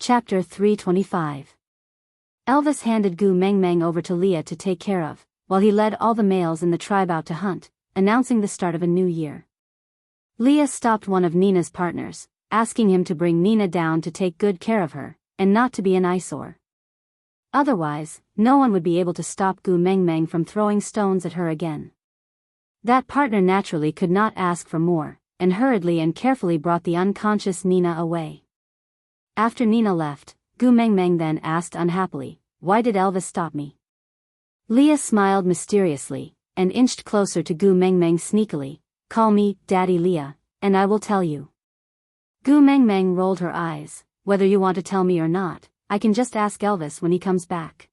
Chapter 325. Elvis handed Gu Meng Meng over to Leah to take care of, while he led all the males in the tribe out to hunt, announcing the start of a new year. Leah stopped one of Nina's partners, asking him to bring Nina down to take good care of her, and not to be an eyesore. Otherwise, no one would be able to stop Gu Meng Meng from throwing stones at her again. That partner naturally could not ask for more, and hurriedly and carefully brought the unconscious Nina away. After Nina left, Gu Meng Meng then asked unhappily, "Why did Elvis stop me?" Leah smiled mysteriously, and inched closer to Gu Meng Meng sneakily. "Call me Daddy Leah, and I will tell you." Gu Meng Meng rolled her eyes. "Whether you want to tell me or not, I can just ask Elvis when he comes back."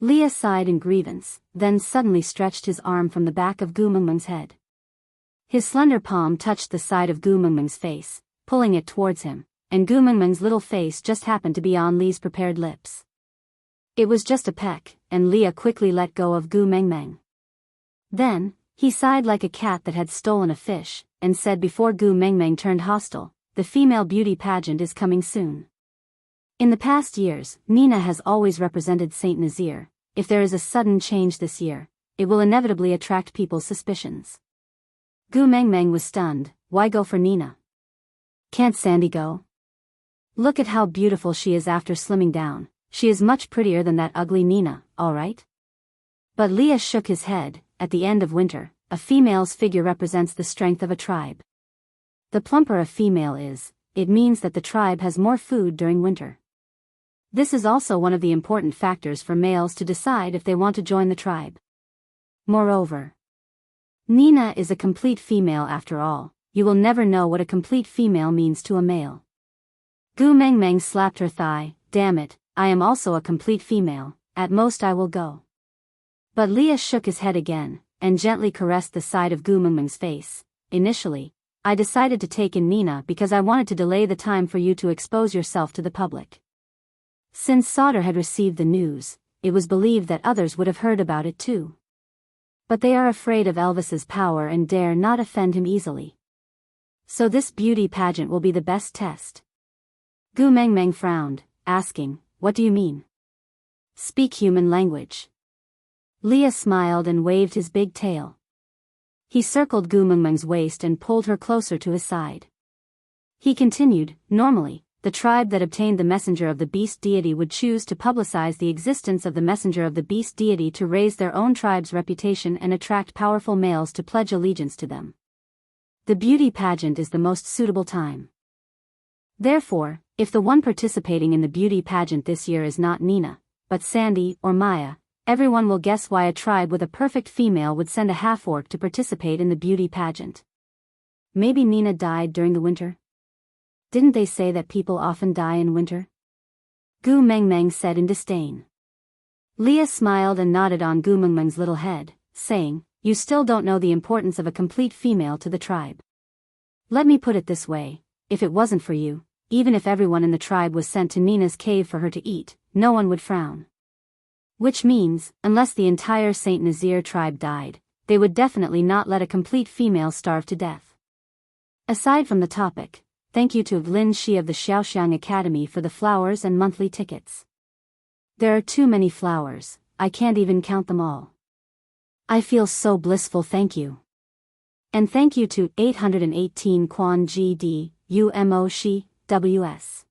Leah sighed in grievance, then suddenly stretched his arm from the back of Gu Meng Meng's head. His slender palm touched the side of Gu Meng Meng's face, pulling it towards him, and Gu Meng Meng's little face just happened to be on Leah's prepared lips. It was just a peck, and Leah quickly let go of Gu Meng Meng. Then, he sighed like a cat that had stolen a fish, and said before Gu Meng Meng turned hostile, "The female beauty pageant is coming soon. In the past years, Nina has always represented Saint Nazaire. If there is a sudden change this year, it will inevitably attract people's suspicions." Gu Meng Meng was stunned. "Why go for Nina? Can't Sandy go? Look at how beautiful she is after slimming down. She is much prettier than that ugly Nina, all right?" But Leah shook his head. At the end of winter, a female's figure represents the strength of a tribe. The plumper a female is, it means that the tribe has more food during winter. This is also one of the important factors for males to decide if they want to join the tribe. Moreover, Nina is a complete female after all. You will never know what a complete female means to a male. Gu Meng Meng slapped her thigh. "Damn it, I am also a complete female. At most I will go." But Leah shook his head again, and gently caressed the side of Gu Meng Meng's face. "Initially, I decided to take in Nina because I wanted to delay the time for you to expose yourself to the public. Since Sauter had received the news, it was believed that others would have heard about it too. But they are afraid of Elvis's power and dare not offend him easily. So this beauty pageant will be the best test." Gu Meng Meng frowned, asking, "What do you mean? Speak human language." Leah smiled and waved his big tail. He circled Gu Meng Meng's waist and pulled her closer to his side. He continued, "Normally, the tribe that obtained the messenger of the beast deity would choose to publicize the existence of the messenger of the beast deity to raise their own tribe's reputation and attract powerful males to pledge allegiance to them. The beauty pageant is the most suitable time. Therefore, if the one participating in the beauty pageant this year is not Nina, but Sandy or Maya, everyone will guess why a tribe with a perfect female would send a half-orc to participate in the beauty pageant. Maybe Nina died during the winter? Didn't they say that people often die in winter?" Gu Meng Meng said in disdain. Leah smiled and nodded on Gu Meng Meng's little head, saying, "You still don't know the importance of a complete female to the tribe. Let me put it this way, if it wasn't for you, even if everyone in the tribe was sent to Nina's cave for her to eat, no one would frown. Which means, unless the entire Saint Nazaire tribe died, they would definitely not let a complete female starve to death. Aside from the topic, thank you to Lin Shi of the Xiaoxiang Academy for the flowers and monthly tickets. There are too many flowers, I can't even count them all. I feel so blissful, thank you. And thank you to 818 Quan GD, UMO Shi, WS.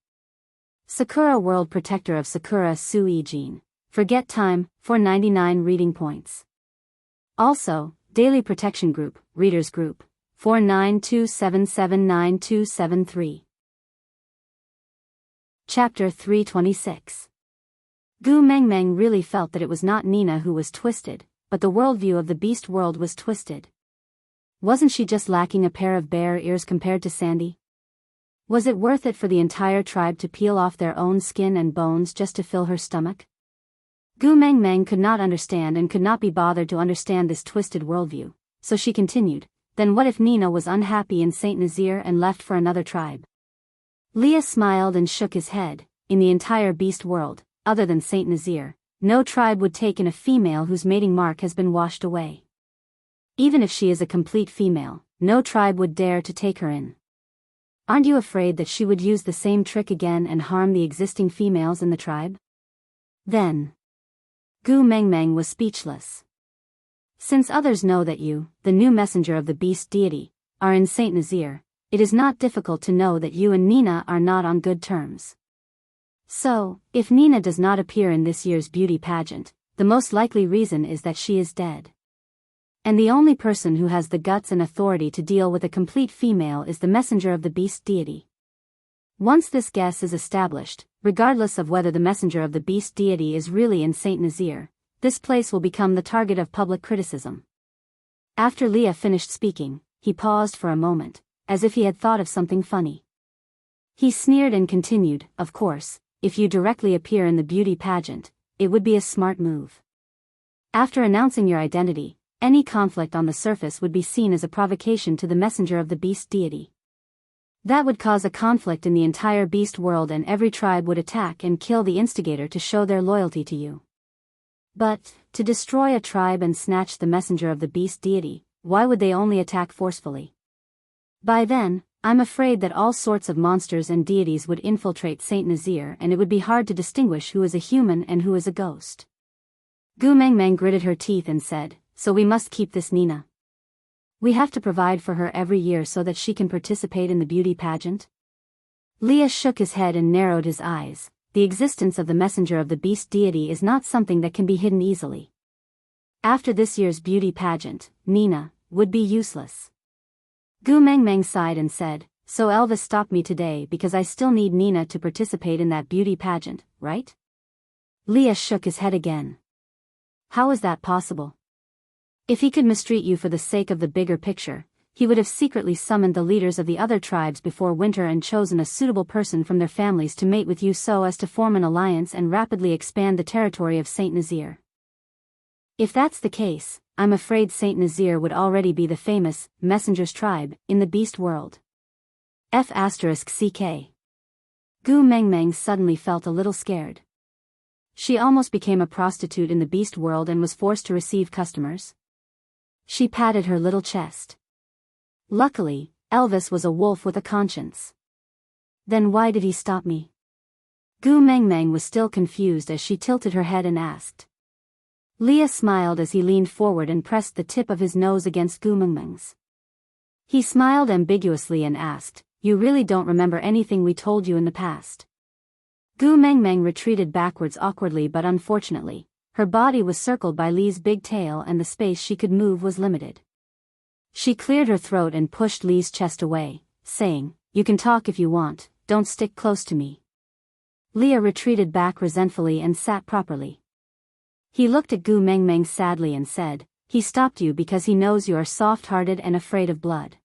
Sakura World Protector of Sakura Sui Jin. Forget time, 499 reading points. Also, Daily Protection Group, Readers Group, 492779273. Chapter 326. Gu Meng Meng really felt that it was not Nina who was twisted, but the worldview of the beast world was twisted. Wasn't she just lacking a pair of bare ears compared to Sandy? Was it worth it for the entire tribe to peel off their own skin and bones just to fill her stomach? Gu Meng Meng could not understand and could not be bothered to understand this twisted worldview, so she continued, "Then what if Nina was unhappy in Saint Nazaire and left for another tribe?" Leah smiled and shook his head. In the entire beast world, other than Saint Nazaire, no tribe would take in a female whose mating mark has been washed away. Even if she is a complete female, no tribe would dare to take her in. Aren't you afraid that she would use the same trick again and harm the existing females in the tribe? Then Gu Mengmeng was speechless. Since others know that you, the new messenger of the beast deity, are in Saint Nazir, it is not difficult to know that you and Nina are not on good terms. So, if Nina does not appear in this year's beauty pageant, the most likely reason is that she is dead. And the only person who has the guts and authority to deal with a complete female is the messenger of the beast deity. Once this guess is established, regardless of whether the messenger of the beast deity is really in Saint Nazir, this place will become the target of public criticism. After Leah finished speaking, he paused for a moment, as if he had thought of something funny. He sneered and continued, "Of course, if you directly appear in the beauty pageant, it would be a smart move. After announcing your identity, any conflict on the surface would be seen as a provocation to the messenger of the beast deity. That would cause a conflict in the entire beast world and every tribe would attack and kill the instigator to show their loyalty to you. But, to destroy a tribe and snatch the messenger of the beast deity, why would they only attack forcefully? By then, I'm afraid that all sorts of monsters and deities would infiltrate Saint Nazir and it would be hard to distinguish who is a human and who is a ghost." Gu Mengmeng gritted her teeth and said, "So we must keep this Nina. We have to provide for her every year so that she can participate in the beauty pageant?" Leah shook his head and narrowed his eyes. The existence of the messenger of the beast deity is not something that can be hidden easily. After this year's beauty pageant, Nina would be useless. Gu Mengmeng sighed and said, "So Elvis stopped me today because I still need Nina to participate in that beauty pageant, right?" Leah shook his head again. "How is that possible? If he could mistreat you for the sake of the bigger picture, he would have secretly summoned the leaders of the other tribes before winter and chosen a suitable person from their families to mate with you so as to form an alliance and rapidly expand the territory of Saint Nazir. If that's the case, I'm afraid Saint Nazir would already be the famous Messenger's tribe in the beast world. F***CK. Gu Mengmeng suddenly felt a little scared. She almost became a prostitute in the beast world and was forced to receive customers. She patted her little chest. Luckily, Elvis was a wolf with a conscience. Then why did he stop me? Gu Mengmeng was still confused as she tilted her head and asked. Leah smiled as he leaned forward and pressed the tip of his nose against Gu Mengmeng's. He smiled ambiguously and asked, "You really don't remember anything we told you in the past?" Gu Mengmeng retreated backwards awkwardly, but unfortunately, her body was circled by Li's big tail and the space she could move was limited. She cleared her throat and pushed Li's chest away, saying, "You can talk if you want, don't stick close to me." Leah retreated back resentfully and sat properly. He looked at Gu Mengmeng sadly and said, "He stopped you because he knows you are soft-hearted and afraid of blood.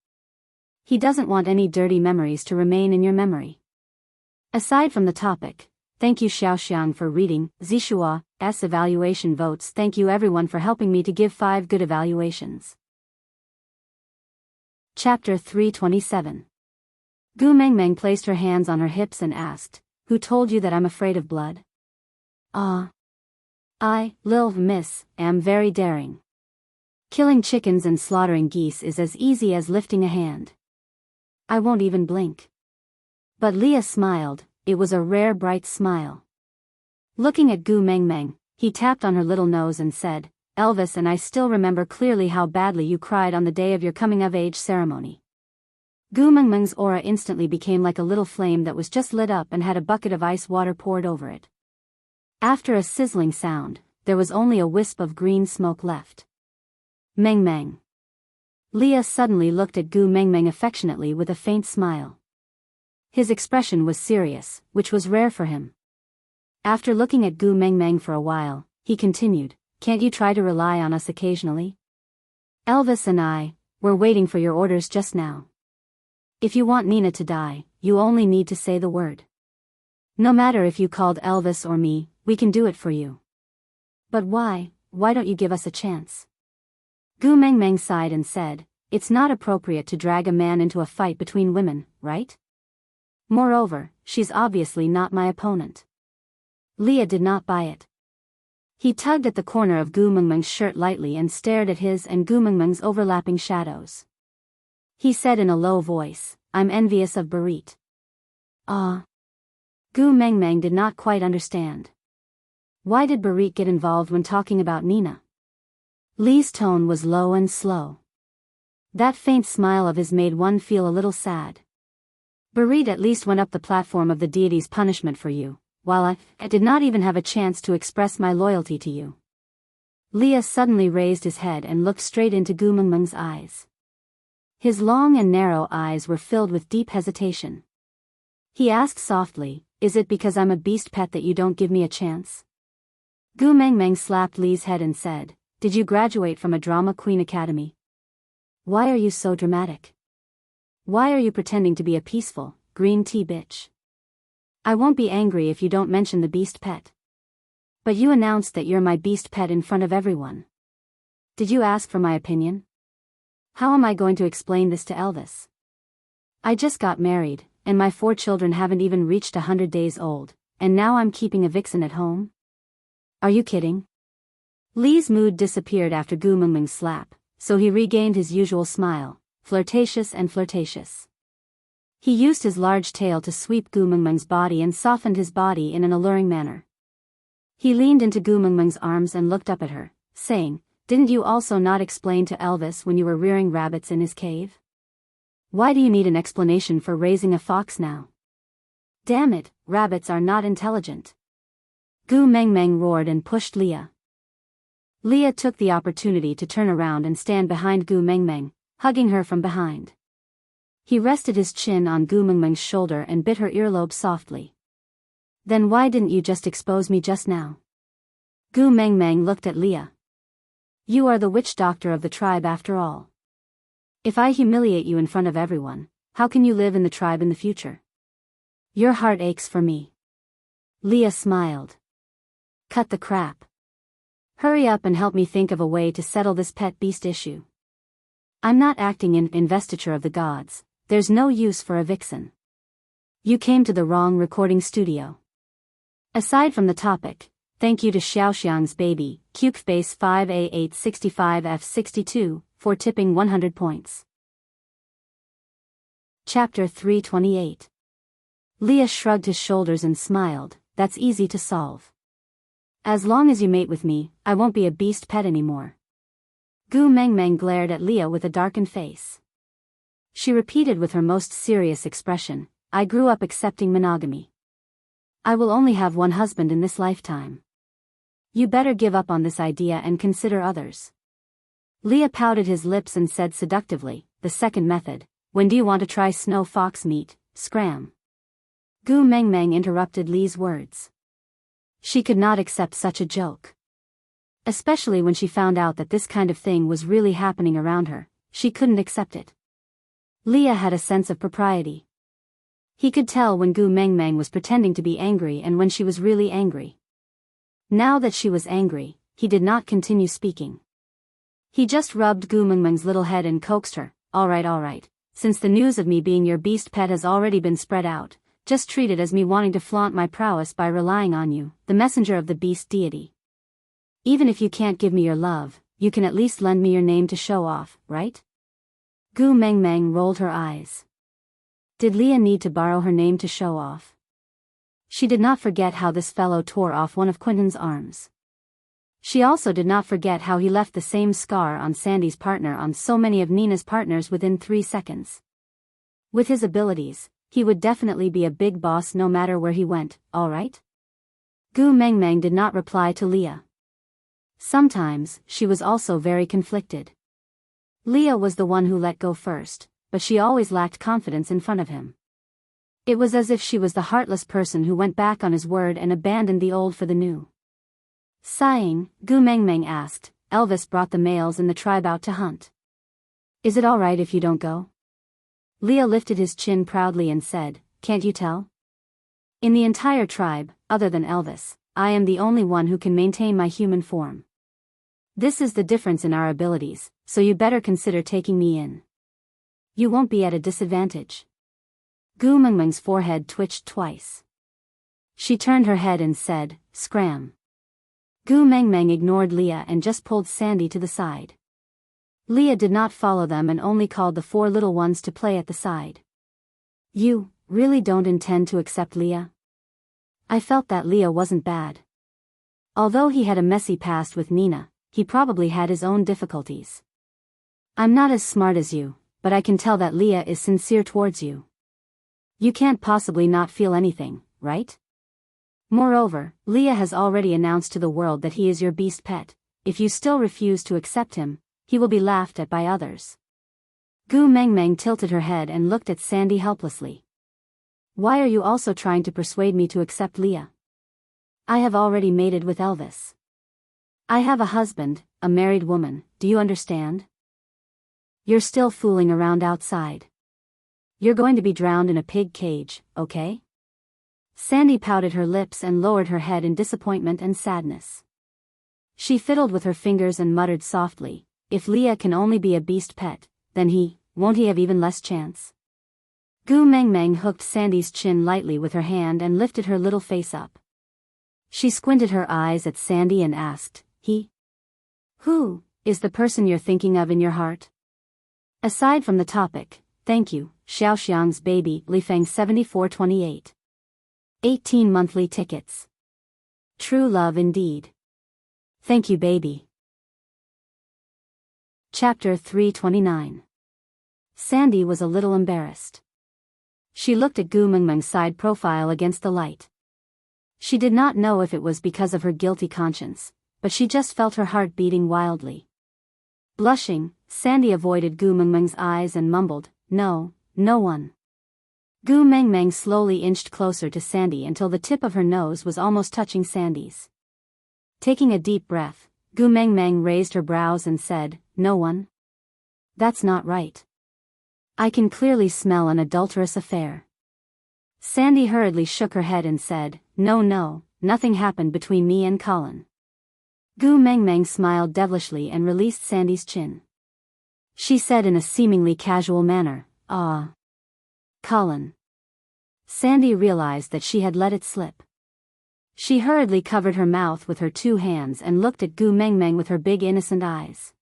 He doesn't want any dirty memories to remain in your memory." Aside from the topic, thank you Xiaoxiang for reading Zishua's evaluation votes. Thank you everyone for helping me to give 5 good evaluations. Chapter 327. Gu Mengmeng placed her hands on her hips and asked, "Who told you that I'm afraid of blood?" I, Lil Miss, am very daring. Killing chickens and slaughtering geese is as easy as lifting a hand. I won't even blink." But Leah smiled, it was a rare bright smile. Looking at Gu Mengmeng, he tapped on her little nose and said, "Elvis and I still remember clearly how badly you cried on the day of your coming-of-age ceremony." Gu Mengmeng's aura instantly became like a little flame that was just lit up and had a bucket of ice water poured over it. After a sizzling sound, there was only a wisp of green smoke left. Mengmeng. Leah suddenly looked at Gu Mengmeng affectionately with a faint smile. His expression was serious, which was rare for him. After looking at Gu Mengmeng for a while, he continued, "Can't you try to rely on us occasionally? Elvis and I, we're waiting for your orders just now. If you want Nina to die, you only need to say the word. No matter if you called Elvis or me, we can do it for you. But why don't you give us a chance?" Gu Mengmeng sighed and said, "It's not appropriate to drag a man into a fight between women, right? Moreover, she's obviously not my opponent." Leah did not buy it. He tugged at the corner of Gu Mengmeng's shirt lightly and stared at his and Gu Mengmeng's overlapping shadows. He said in a low voice, I'm envious of Barit. Ah. Gu Mengmeng did not quite understand. Why did Barit get involved when talking about Nina? Li's tone was low and slow. That faint smile of his made one feel a little sad. Barit at least went up the platform of the deity's punishment for you, while I did not even have a chance to express my loyalty to you. Li suddenly raised his head and looked straight into Gu Mengmeng's eyes. His long and narrow eyes were filled with deep hesitation. He asked softly, "Is it because I'm a beast pet that you don't give me a chance?" Gu Mengmeng slapped Li's head and said, "Did you graduate from a drama queen academy? Why are you so dramatic? Why are you pretending to be a peaceful, green tea bitch? I won't be angry if you don't mention the beast pet. But you announced that you're my beast pet in front of everyone. Did you ask for my opinion? How am I going to explain this to Elvis? I just got married, and my 4 children haven't even reached 100 days old, and now I'm keeping a vixen at home? Are you kidding?" Li's mood disappeared after Gu Mengmeng's slap, so he regained his usual smile, flirtatious and flirtatious. He used his large tail to sweep Gu Mengmeng's body and softened his body in an alluring manner. He leaned into Gu Mengmeng's arms and looked up at her, saying, "Didn't you also not explain to Elvis when you were rearing rabbits in his cave? Why do you need an explanation for raising a fox now? Damn it, rabbits are not intelligent." Gu Mengmeng roared and pushed Leah. Leah took the opportunity to turn around and stand behind Gu Mengmeng, hugging her from behind. He rested his chin on Gu Mengmeng's shoulder and bit her earlobe softly. "Then why didn't you just expose me just now?" Gu Mengmeng looked at Leah. "You are the witch doctor of the tribe after all. If I humiliate you in front of everyone, how can you live in the tribe in the future? Your heart aches for me." Leah smiled. "Cut the crap. Hurry up and help me think of a way to settle this pet beast issue. I'm not acting in investiture of the gods, there's no use for a vixen. You came to the wrong recording studio. Aside from the topic, thank you to Xiaoxiang's baby, Cukebase 5A865F62, for tipping 100 points. Chapter 328. Leah shrugged his shoulders and smiled, "That's easy to solve. As long as you mate with me, I won't be a beast pet anymore." Gu Mengmeng glared at Leah with a darkened face. She repeated with her most serious expression, "I grew up accepting monogamy. I will only have one husband in this lifetime. You better give up on this idea and consider others." Leah pouted his lips and said seductively, "The second method, when do you want to try snow fox meat, scram?" Gu Mengmeng interrupted Li's words. She could not accept such a joke. Especially when she found out that this kind of thing was really happening around her, she couldn't accept it. Leah had a sense of propriety. He could tell when Gu Mengmeng was pretending to be angry and when she was really angry. Now that she was angry, he did not continue speaking. He just rubbed Gu Mengmeng's little head and coaxed her, all right, since the news of me being your beast pet has already been spread out, just treat it as me wanting to flaunt my prowess by relying on you, the messenger of the beast deity. Even if you can't give me your love, you can at least lend me your name to show off, right?" Gu Mengmeng rolled her eyes. Did Leah need to borrow her name to show off? She did not forget how this fellow tore off one of Quentin's arms. She also did not forget how he left the same scar on Sandy's partner on so many of Nina's partners within 3 seconds. With his abilities, he would definitely be a big boss no matter where he went, alright? Gu Mengmeng did not reply to Leah. Sometimes, she was also very conflicted. Leah was the one who let go first, but she always lacked confidence in front of him. It was as if she was the heartless person who went back on his word and abandoned the old for the new. Sighing, Gu Mengmeng asked, "Elvis brought the males in the tribe out to hunt. Is it alright if you don't go?" Leah lifted his chin proudly and said, "Can't you tell? In the entire tribe, other than Elvis, I am the only one who can maintain my human form. This is the difference in our abilities, so you better consider taking me in. You won't be at a disadvantage." Gu Mengmeng's forehead twitched twice. She turned her head and said, "Scram." Gu Mengmeng ignored Leah and just pulled Sandy to the side. Leah did not follow them and only called the 4 little ones to play at the side. You really don't intend to accept Leah? I felt that Leah wasn't bad. Although he had a messy past with Nina, he probably had his own difficulties. I'm not as smart as you, but I can tell that Leah is sincere towards you. You can't possibly not feel anything, right? Moreover, Leah has already announced to the world that he is your beast pet. If you still refuse to accept him, he will be laughed at by others. Gu Mengmeng tilted her head and looked at Sandy helplessly. Why are you also trying to persuade me to accept Leah? I have already mated with Elvis. I have a husband, a married woman, do you understand? You're still fooling around outside. You're going to be drowned in a pig cage, okay? Sandy pouted her lips and lowered her head in disappointment and sadness. She fiddled with her fingers and muttered softly, if Leah can only be a beast pet, then won't he have even less chance? Gu Mengmeng hooked Sandy's chin lightly with her hand and lifted her little face up. She squinted her eyes at Sandy and asked, Who is the person you're thinking of in your heart? Aside from the topic, thank you, Xiaoxiang's baby, Lifeng 7428. 18 monthly tickets. True love indeed. Thank you, baby. Chapter 329. Sandy was a little embarrassed. She looked at Gu Mengmeng's side profile against the light. She did not know if it was because of her guilty conscience, but she just felt her heart beating wildly. Blushing, Sandy avoided Gu Mengmeng's eyes and mumbled, No one. Gu Mengmeng slowly inched closer to Sandy until the tip of her nose was almost touching Sandy's. Taking a deep breath, Gu Mengmeng raised her brows and said, No one? That's not right. I can clearly smell an adulterous affair. Sandy hurriedly shook her head and said, No, nothing happened between me and Colin. Gu Mengmeng smiled devilishly and released Sandy's chin. She said in a seemingly casual manner, Ah. Colin. Sandy realized that she had let it slip. She hurriedly covered her mouth with her two hands and looked at Gu Mengmeng with her big innocent eyes.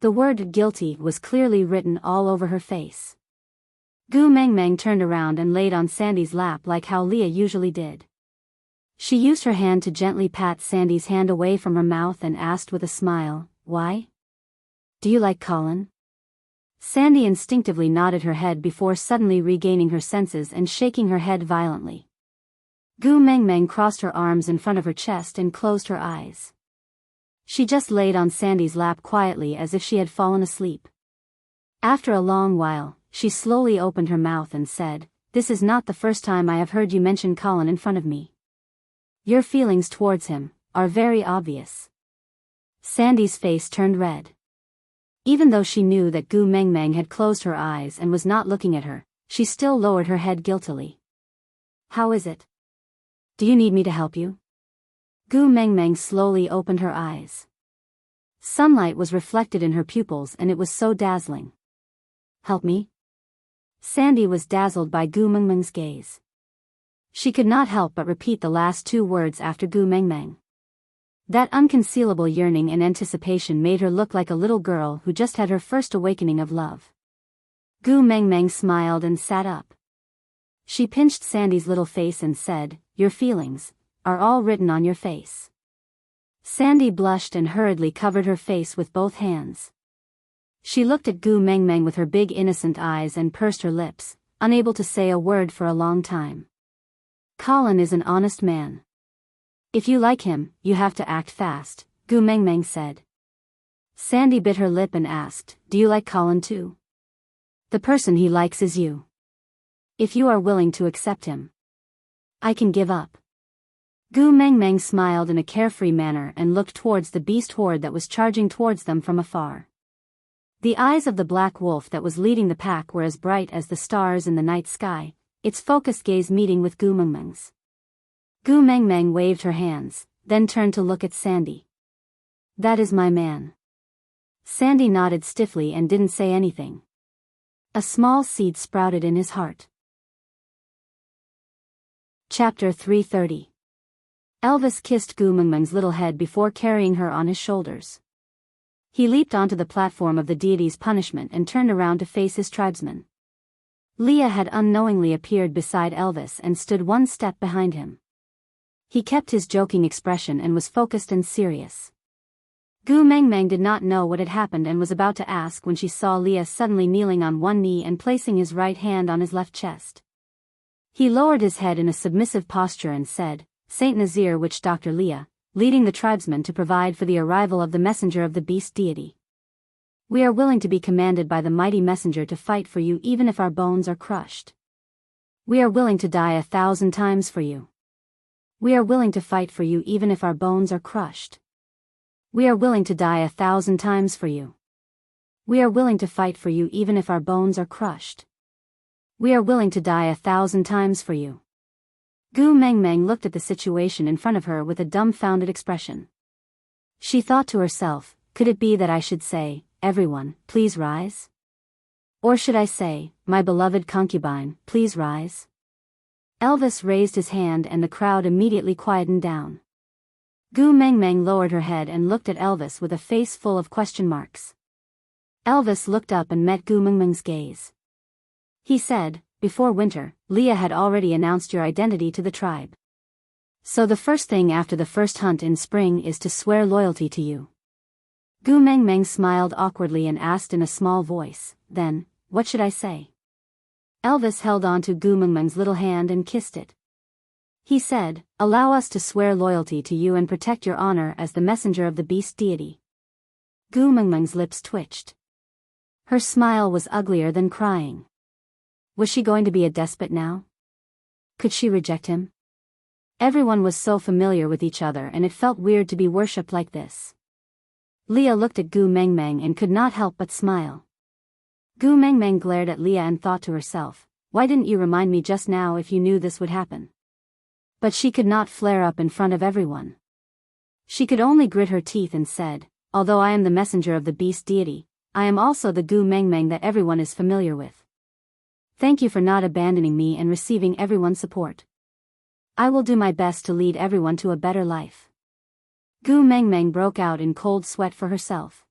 The word guilty was clearly written all over her face. Gu Mengmeng turned around and laid on Sandy's lap like how Leah usually did. She used her hand to gently pat Sandy's hand away from her mouth and asked with a smile, Why? Do you like Colin? Sandy instinctively nodded her head before suddenly regaining her senses and shaking her head violently. Gu Mengmeng crossed her arms in front of her chest and closed her eyes. She just laid on Sandy's lap quietly as if she had fallen asleep. After a long while, she slowly opened her mouth and said, This is not the first time I have heard you mention Colin in front of me. Your feelings towards him are very obvious. Sandy's face turned red. Even though she knew that Gu Mengmeng had closed her eyes and was not looking at her, she still lowered her head guiltily. How is it? Do you need me to help you? Gu Mengmeng slowly opened her eyes. Sunlight was reflected in her pupils and it was so dazzling. Help me? Sandy was dazzled by Gu Mengmeng's gaze. She could not help but repeat the last two words after Gu Mengmeng. That unconcealable yearning and anticipation made her look like a little girl who just had her first awakening of love. Gu Mengmeng smiled and sat up. She pinched Sandy's little face and said, Your feelings are all written on your face. Sandy blushed and hurriedly covered her face with both hands. She looked at Gu Mengmeng with her big innocent eyes and pursed her lips, unable to say a word for a long time. Colin is an honest man. If you like him, you have to act fast, Gu Mengmeng said. Sandy bit her lip and asked, Do you like Colin too? The person he likes is you. If you are willing to accept him, I can give up. Gu Mengmeng smiled in a carefree manner and looked towards the beast horde that was charging towards them from afar. The eyes of the black wolf that was leading the pack were as bright as the stars in the night sky, its focused gaze meeting with Gu Mengmeng's. Gu Mengmeng waved her hands, then turned to look at Sandy. That is my man. Sandy nodded stiffly and didn't say anything. A small seed sprouted in his heart. Chapter 330. Elvis kissed Gu Mengmeng's little head before carrying her on his shoulders. He leaped onto the platform of the deity's punishment and turned around to face his tribesmen. Leah had unknowingly appeared beside Elvis and stood one step behind him. He kept his joking expression and was focused and serious. Gu Mengmeng did not know what had happened and was about to ask when she saw Leah suddenly kneeling on one knee and placing his right hand on his left chest. He lowered his head in a submissive posture and said, "Saint Nazir Witch Doctor Leah, leading the tribesmen to provide for the arrival of the messenger of the beast deity. We are willing to be commanded by the mighty messenger to fight for you even if our bones are crushed. We are willing to die 1,000 times for you. We are willing to fight for you even if our bones are crushed. We are willing to die 1,000 times for you. We are willing to fight for you even if our bones are crushed. We are willing to die 1,000 times for you." Gu Mengmeng looked at the situation in front of her with a dumbfounded expression. She thought to herself, could it be that I should say, "Everyone, please rise"? Or should I say, "My beloved concubine, please rise"? Elvis raised his hand and the crowd immediately quietened down. Gu Mengmeng lowered her head and looked at Elvis with a face full of question marks. Elvis looked up and met Gu Mengmeng's gaze. He said, "Before winter, Leah had already announced your identity to the tribe. So the first thing after the first hunt in spring is to swear loyalty to you." Gu Mengmeng smiled awkwardly and asked in a small voice, "Then, what should I say?" Elvis held on to Gu Mengmeng's little hand and kissed it. He said, "Allow us to swear loyalty to you and protect your honor as the messenger of the beast deity." Gu Mengmeng's lips twitched. Her smile was uglier than crying. Was she going to be a despot now? Could she reject him? Everyone was so familiar with each other and it felt weird to be worshipped like this. Leah looked at Gu Mengmeng and could not help but smile. Gu Mengmeng glared at Leah and thought to herself, "Why didn't you remind me just now if you knew this would happen?" But she could not flare up in front of everyone. She could only grit her teeth and said, "Although I am the messenger of the beast deity, I am also the Gu Mengmeng that everyone is familiar with. Thank you for not abandoning me and receiving everyone's support. I will do my best to lead everyone to a better life." Gu Mengmeng broke out in cold sweat for herself.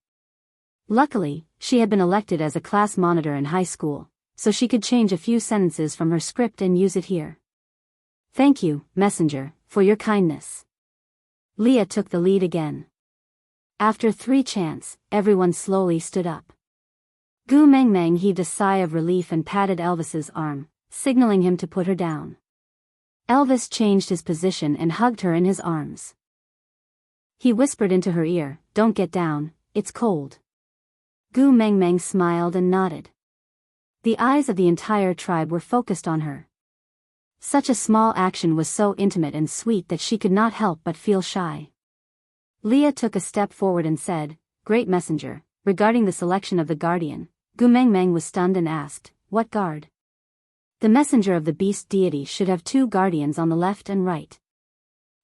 Luckily, she had been elected as a class monitor in high school, so she could change a few sentences from her script and use it here. "Thank you, messenger, for your kindness." Leah took the lead again. After 3 chants, everyone slowly stood up. Gu Mengmeng heaved a sigh of relief and patted Elvis's arm, signaling him to put her down. Elvis changed his position and hugged her in his arms. He whispered into her ear, "Don't get down, it's cold." Gu Mengmeng smiled and nodded. The eyes of the entire tribe were focused on her. Such a small action was so intimate and sweet that she could not help but feel shy. Leah took a step forward and said, "Great messenger, regarding the selection of the guardian." Gu Mengmeng was stunned and asked, "What guard?" "The messenger of the beast deity should have 2 guardians on the left and right.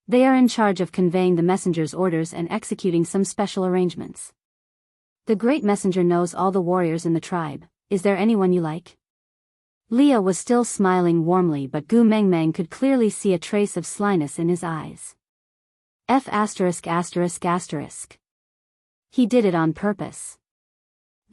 They are in charge of conveying the messenger's orders and executing some special arrangements. The great messenger knows all the warriors in the tribe. Is there anyone you like?" Leah was still smiling warmly, but Gu Mengmeng could clearly see a trace of slyness in his eyes. F*******. He did it on purpose.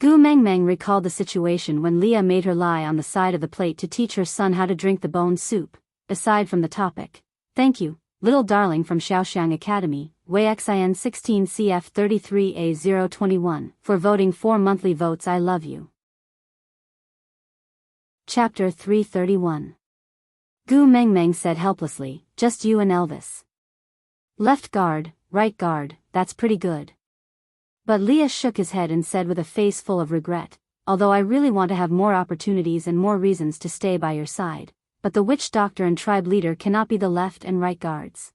Gu Mengmeng recalled the situation when Leah made her lie on the side of the plate to teach her son how to drink the bone soup. Aside from the topic, "Thank you, little darling from Shaoxiang Academy, WeiXIN 16 CF 33A021, for voting 4 monthly votes. I love you." Chapter 331. Gu Mengmeng said helplessly, "Just you and Elvis. Left guard, right guard, that's pretty good." But Leah shook his head and said with a face full of regret, "Although I really want to have more opportunities and more reasons to stay by your side, but the witch doctor and tribe leader cannot be the left and right guards.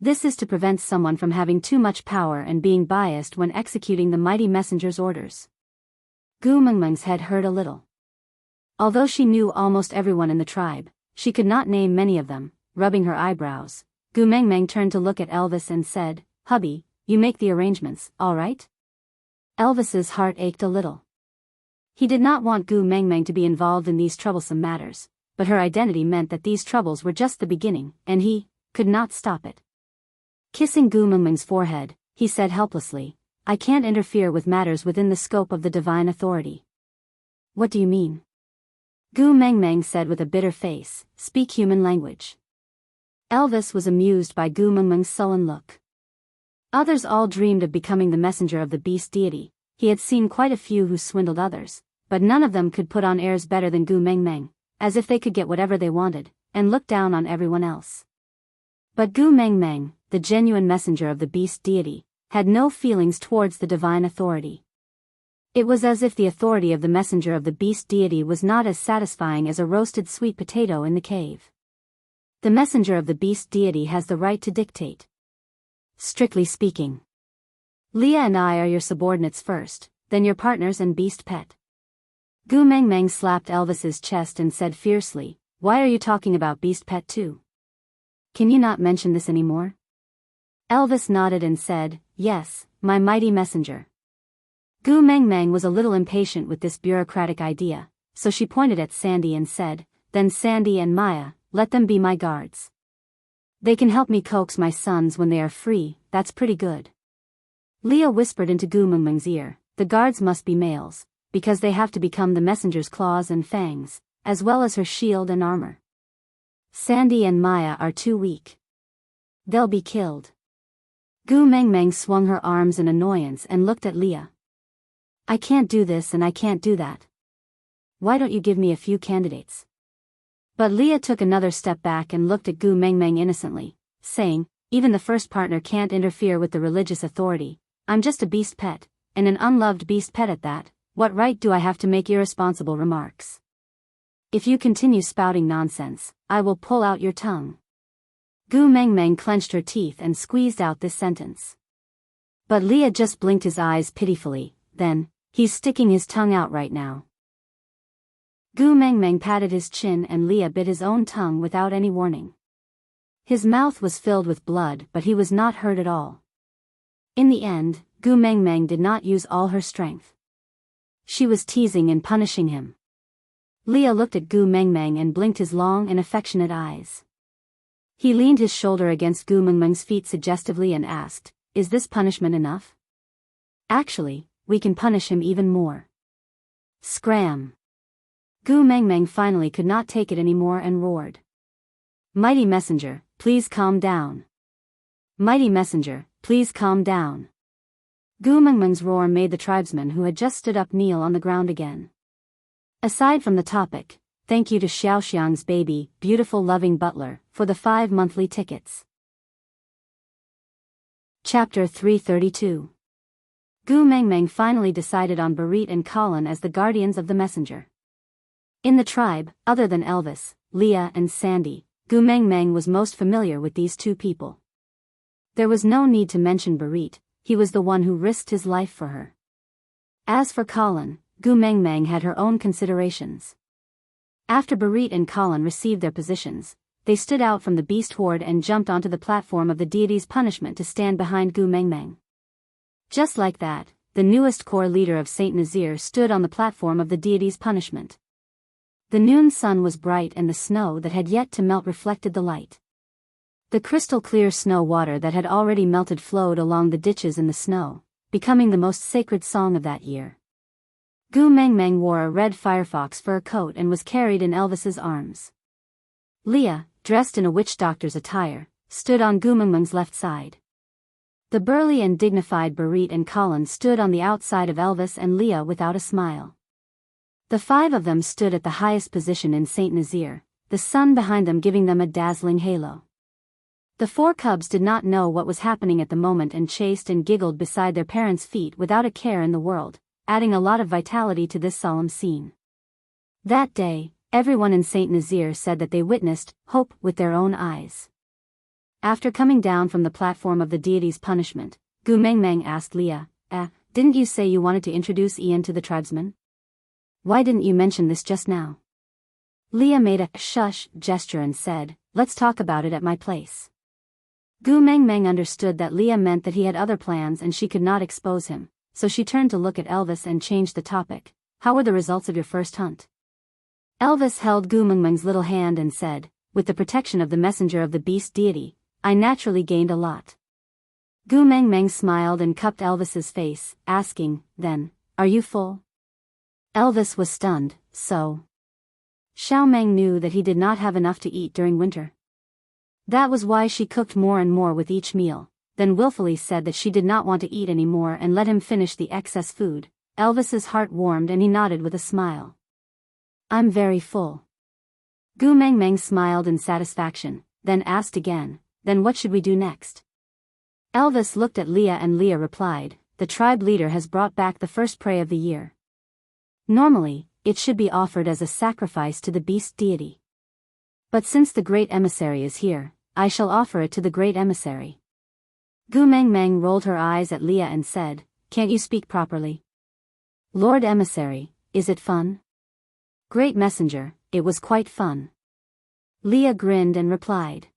This is to prevent someone from having too much power and being biased when executing the mighty messenger's orders." Gu Mengmeng's head hurt a little. Although she knew almost everyone in the tribe, she could not name many of them. Rubbing her eyebrows, Gu Mengmeng turned to look at Elvis and said, "Hubby, you make the arrangements, all right?" Elvis's heart ached a little. He did not want Gu Mengmeng to be involved in these troublesome matters, but her identity meant that these troubles were just the beginning, and he could not stop it. Kissing Gu Mengmeng's forehead, he said helplessly, "I can't interfere with matters within the scope of the divine authority." "What do you mean?" Gu Mengmeng said with a bitter face, "Speak human language." Elvis was amused by Gu Mengmeng's sullen look. Others all dreamed of becoming the messenger of the beast deity. He had seen quite a few who swindled others, but none of them could put on airs better than Gu Mengmeng, as if they could get whatever they wanted, and look down on everyone else. But Gu Mengmeng, the genuine messenger of the beast deity, had no feelings towards the divine authority. It was as if the authority of the messenger of the beast deity was not as satisfying as a roasted sweet potato in the cave. The messenger of the beast deity has the right to dictate. Strictly speaking, Leah and I are your subordinates first, then your partners and beast pet. Gu Mengmeng slapped Elvis's chest and said fiercely, "Why are you talking about beast pet too? Can you not mention this anymore?" Elvis nodded and said, "Yes, my mighty messenger." Gu Mengmeng was a little impatient with this bureaucratic idea, so she pointed at Sandy and said, "Then Sandy and Maya, let them be my guards. They can help me coax my sons when they are free, that's pretty good." Leah whispered into Gu Mengmeng's ear, "The guards must be males, because they have to become the messenger's claws and fangs, as well as her shield and armor. Sandy and Maya are too weak. They'll be killed." Gu Mengmeng swung her arms in annoyance and looked at Leah. "I can't do this and I can't do that. Why don't you give me a few candidates?" But Leah took another step back and looked at Gu Mengmeng innocently, saying, "Even the first partner can't interfere with the religious authority. I'm just a beast pet, and an unloved beast pet at that. What right do I have to make irresponsible remarks? If you continue spouting nonsense, I will pull out your tongue." Gu Mengmeng clenched her teeth and squeezed out this sentence. But Leah just blinked his eyes pitifully, then, "He's sticking his tongue out right now." Gu Mengmeng patted his chin and Leah bit his own tongue without any warning. His mouth was filled with blood but he was not hurt at all. In the end, Gu Mengmeng did not use all her strength. She was teasing and punishing him. Leah looked at Gu Mengmeng and blinked his long and affectionate eyes. He leaned his shoulder against Gu Mengmeng's feet suggestively and asked, "Is this punishment enough? Actually, we can punish him even more." Scram! Gu Mengmeng finally could not take it anymore and roared. "Mighty messenger, please calm down. Mighty messenger, please calm down." Gu Mengmeng's roar made the tribesmen who had just stood up kneel on the ground again. Aside from the topic, thank you to Xiaoxiang's baby, beautiful loving butler, for the 5 monthly tickets. Chapter 332. Gu Mengmeng finally decided on Barit and Colin as the guardians of the messenger. In the tribe, other than Elvis, Leah and Sandy, Gu Mengmeng was most familiar with these two people. There was no need to mention Barit, he was the one who risked his life for her. As for Colin, Gu Mengmeng had her own considerations. After Barit and Colin received their positions, they stood out from the beast horde and jumped onto the platform of the deity's punishment to stand behind Gu Mengmeng. Just like that, the newest core leader of Saint Nazir stood on the platform of the deity's punishment. The noon sun was bright and the snow that had yet to melt reflected the light. The crystal-clear snow water that had already melted flowed along the ditches in the snow, becoming the most sacred song of that year. Gu Mengmeng wore a red firefox fur coat and was carried in Elvis's arms. Leah, dressed in a witch doctor's attire, stood on Gu Mengmeng's left side. The burly and dignified Barit and Colin stood on the outside of Elvis and Leah without a smile. The 5 of them stood at the highest position in Saint Nazir, the sun behind them giving them a dazzling halo. The 4 cubs did not know what was happening at the moment and chased and giggled beside their parents' feet without a care in the world, adding a lot of vitality to this solemn scene. That day, everyone in Saint Nazir said that they witnessed hope with their own eyes. After coming down from the platform of the deity's punishment, Gu Mengmeng asked Leah, "Didn't you say you wanted to introduce Ian to the tribesmen? Why didn't you mention this just now?" Leah made a shush gesture and said, "Let's talk about it at my place." Gu Mengmeng understood that Leah meant that he had other plans and she could not expose him, so she turned to look at Elvis and changed the topic. "How were the results of your first hunt?" Elvis held Gu Mengmeng's little hand and said, "With the protection of the messenger of the beast deity, I naturally gained a lot." Gu Mengmeng smiled and cupped Elvis's face, asking, "Then, are you full?" Elvis was stunned, "So? Xiao Meng knew that he did not have enough to eat during winter. That was why she cooked more and more with each meal, then willfully said that she did not want to eat any more and let him finish the excess food. Elvis's heart warmed and he nodded with a smile. I'm very full. Gu Mengmeng smiled in satisfaction, then asked again, then what should we do next? Elvis looked at Leah and Leah replied, the tribe leader has brought back the first prey of the year. Normally, it should be offered as a sacrifice to the beast deity. But since the great emissary is here, I shall offer it to the great emissary. Gu Mengmeng rolled her eyes at Leah and said, can't you speak properly? Lord Emissary, is it fun? Great messenger, it was quite fun. Leah grinned and replied.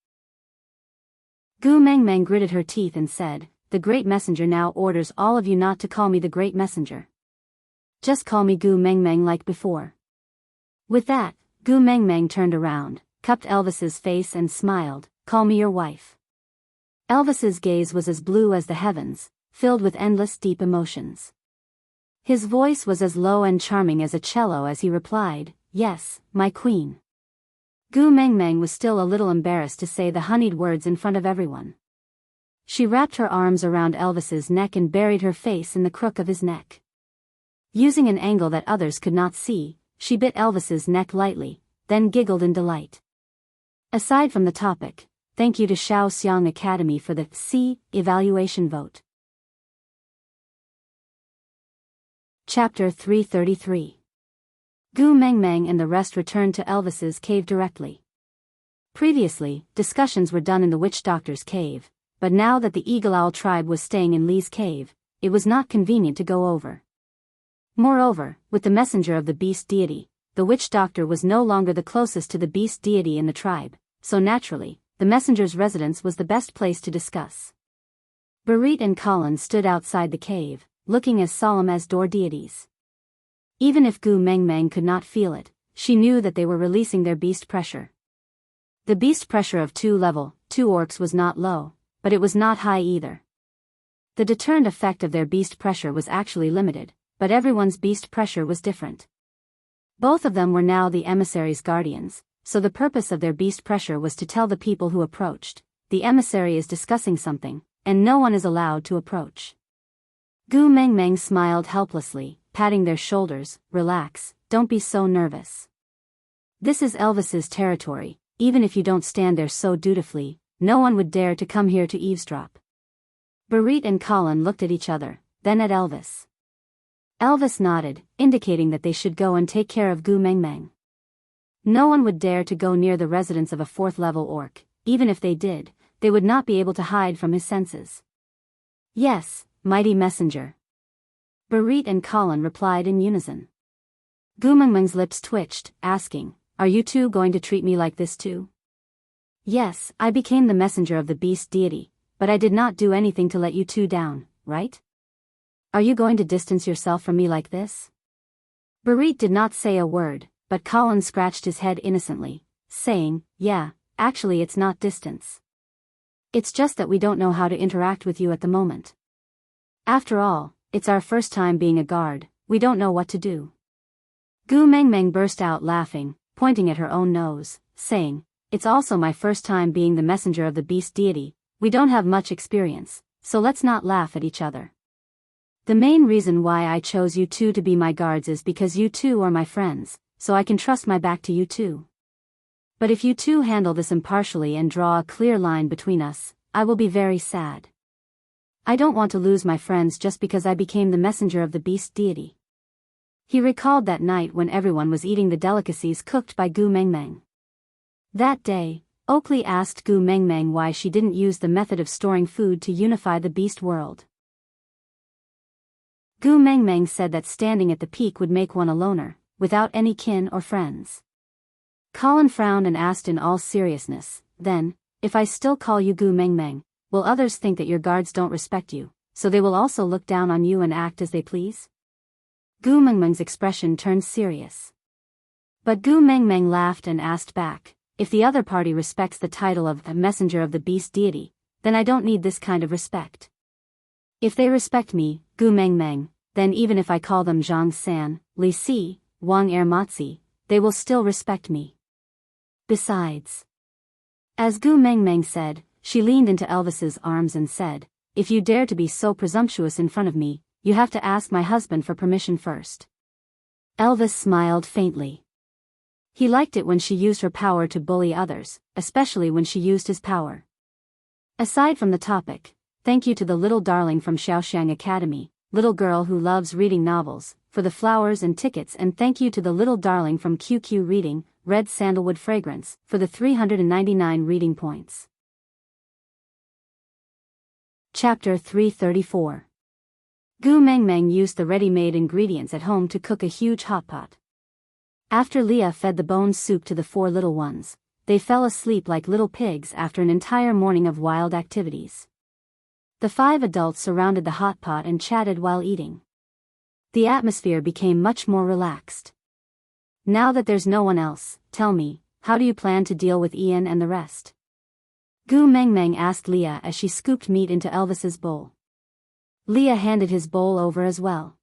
Gu Mengmeng gritted her teeth and said, the great messenger now orders all of you not to call me the great messenger. Just call me Gu Mengmeng like before. With that, Gu Mengmeng turned around, cupped Elvis's face and smiled, call me your wife. Elvis's gaze was as blue as the heavens, filled with endless deep emotions. His voice was as low and charming as a cello as he replied, yes, my queen. Gu Mengmeng was still a little embarrassed to say the honeyed words in front of everyone. She wrapped her arms around Elvis's neck and buried her face in the crook of his neck. Using an angle that others could not see, she bit Elvis's neck lightly, then giggled in delight. Aside from the topic, thank you to Shao Xiang Academy for the C evaluation vote. Chapter 333. Gu Mengmeng and the rest returned to Elvis's cave directly. Previously, discussions were done in the witch doctor's cave, but now that the Eagle Owl tribe was staying in Li's cave, it was not convenient to go over. Moreover, with the messenger of the beast deity, the witch doctor was no longer the closest to the beast deity in the tribe, so naturally, the messenger's residence was the best place to discuss. Barit and Colin stood outside the cave, looking as solemn as door deities. Even if Gu Mengmeng could not feel it, she knew that they were releasing their beast pressure. The beast pressure of level 2 orcs was not low, but it was not high either. The deterrent effect of their beast pressure was actually limited, but everyone's beast pressure was different. Both of them were now the emissary's guardians, so the purpose of their beast pressure was to tell the people who approached, the emissary is discussing something, and no one is allowed to approach. Gu Mengmeng smiled helplessly, patting their shoulders, relax, don't be so nervous. This is Elvis's territory, even if you don't stand there so dutifully, no one would dare to come here to eavesdrop. Barit and Colin looked at each other, then at Elvis. Elvis nodded, indicating that they should go and take care of Gu Mengmeng. No one would dare to go near the residence of a 4th-level orc, even if they did, they would not be able to hide from his senses. Yes, mighty messenger. Barit and Colin replied in unison. Gu Mengmeng's lips twitched, asking, are you two going to treat me like this too? Yes, I became the messenger of the beast deity, but I did not do anything to let you two down, right? Are you going to distance yourself from me like this? Barit did not say a word, but Colin scratched his head innocently, saying, yeah, actually it's not distance. It's just that we don't know how to interact with you at the moment. After all, it's our first time being a guard, we don't know what to do. Gu Mengmeng burst out laughing, pointing at her own nose, saying, it's also my first time being the messenger of the beast deity, we don't have much experience, so let's not laugh at each other. The main reason why I chose you two to be my guards is because you two are my friends, so I can trust my back to you two. But if you two handle this impartially and draw a clear line between us, I will be very sad. I don't want to lose my friends just because I became the messenger of the beast deity. He recalled that night when everyone was eating the delicacies cooked by Gu Mengmeng. That day, Oakley asked Gu Mengmeng why she didn't use the method of storing food to unify the beast world. Gu Mengmeng said that standing at the peak would make one a loner, without any kin or friends. Colin frowned and asked in all seriousness, then, if I still call you Gu Mengmeng, will others think that your guards don't respect you, so they will also look down on you and act as they please? Gu Mengmeng's expression turned serious. But Gu Mengmeng laughed and asked back, if the other party respects the title of a messenger of the beast deity, then I don't need this kind of respect. If they respect me, Gu Mengmeng, then even if I call them Zhang San, Li Si, Wang Ermatzi, they will still respect me. Besides, as Gu Mengmeng said, she leaned into Elvis's arms and said, if you dare to be so presumptuous in front of me, you have to ask my husband for permission first. Elvis smiled faintly. He liked it when she used her power to bully others, especially when she used his power. Aside from the topic, thank you to the little darling from Xiaoxiang Academy, little girl who loves reading novels, for the flowers and tickets, and thank you to the little darling from QQ Reading, Red Sandalwood Fragrance, for the 399 reading points. Chapter 334. Gu Mengmeng used the ready-made ingredients at home to cook a huge hot pot. After Leah fed the bone soup to the 4 little ones, they fell asleep like little pigs after an entire morning of wild activities. The 5 adults surrounded the hot pot and chatted while eating. The atmosphere became much more relaxed. Now that there's no one else, tell me, how do you plan to deal with Ian and the rest? Gu Mengmeng asked Leah as she scooped meat into Elvis's bowl. Leah handed his bowl over as well.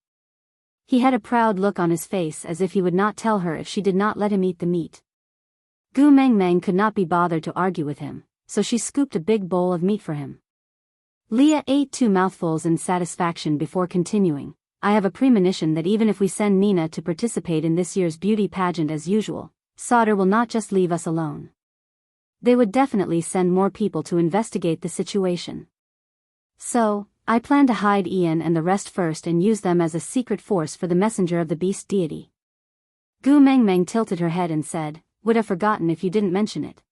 He had a proud look on his face as if he would not tell her if she did not let him eat the meat. Gu Mengmeng could not be bothered to argue with him, so she scooped a big bowl of meat for him. Leah ate 2 mouthfuls in satisfaction before continuing, I have a premonition that even if we send Nina to participate in this year's beauty pageant as usual, Sauter will not just leave us alone. They would definitely send more people to investigate the situation. So, I plan to hide Ian and the rest first and use them as a secret force for the messenger of the beast deity. Gu Mengmeng tilted her head and said, would have forgotten if you didn't mention it.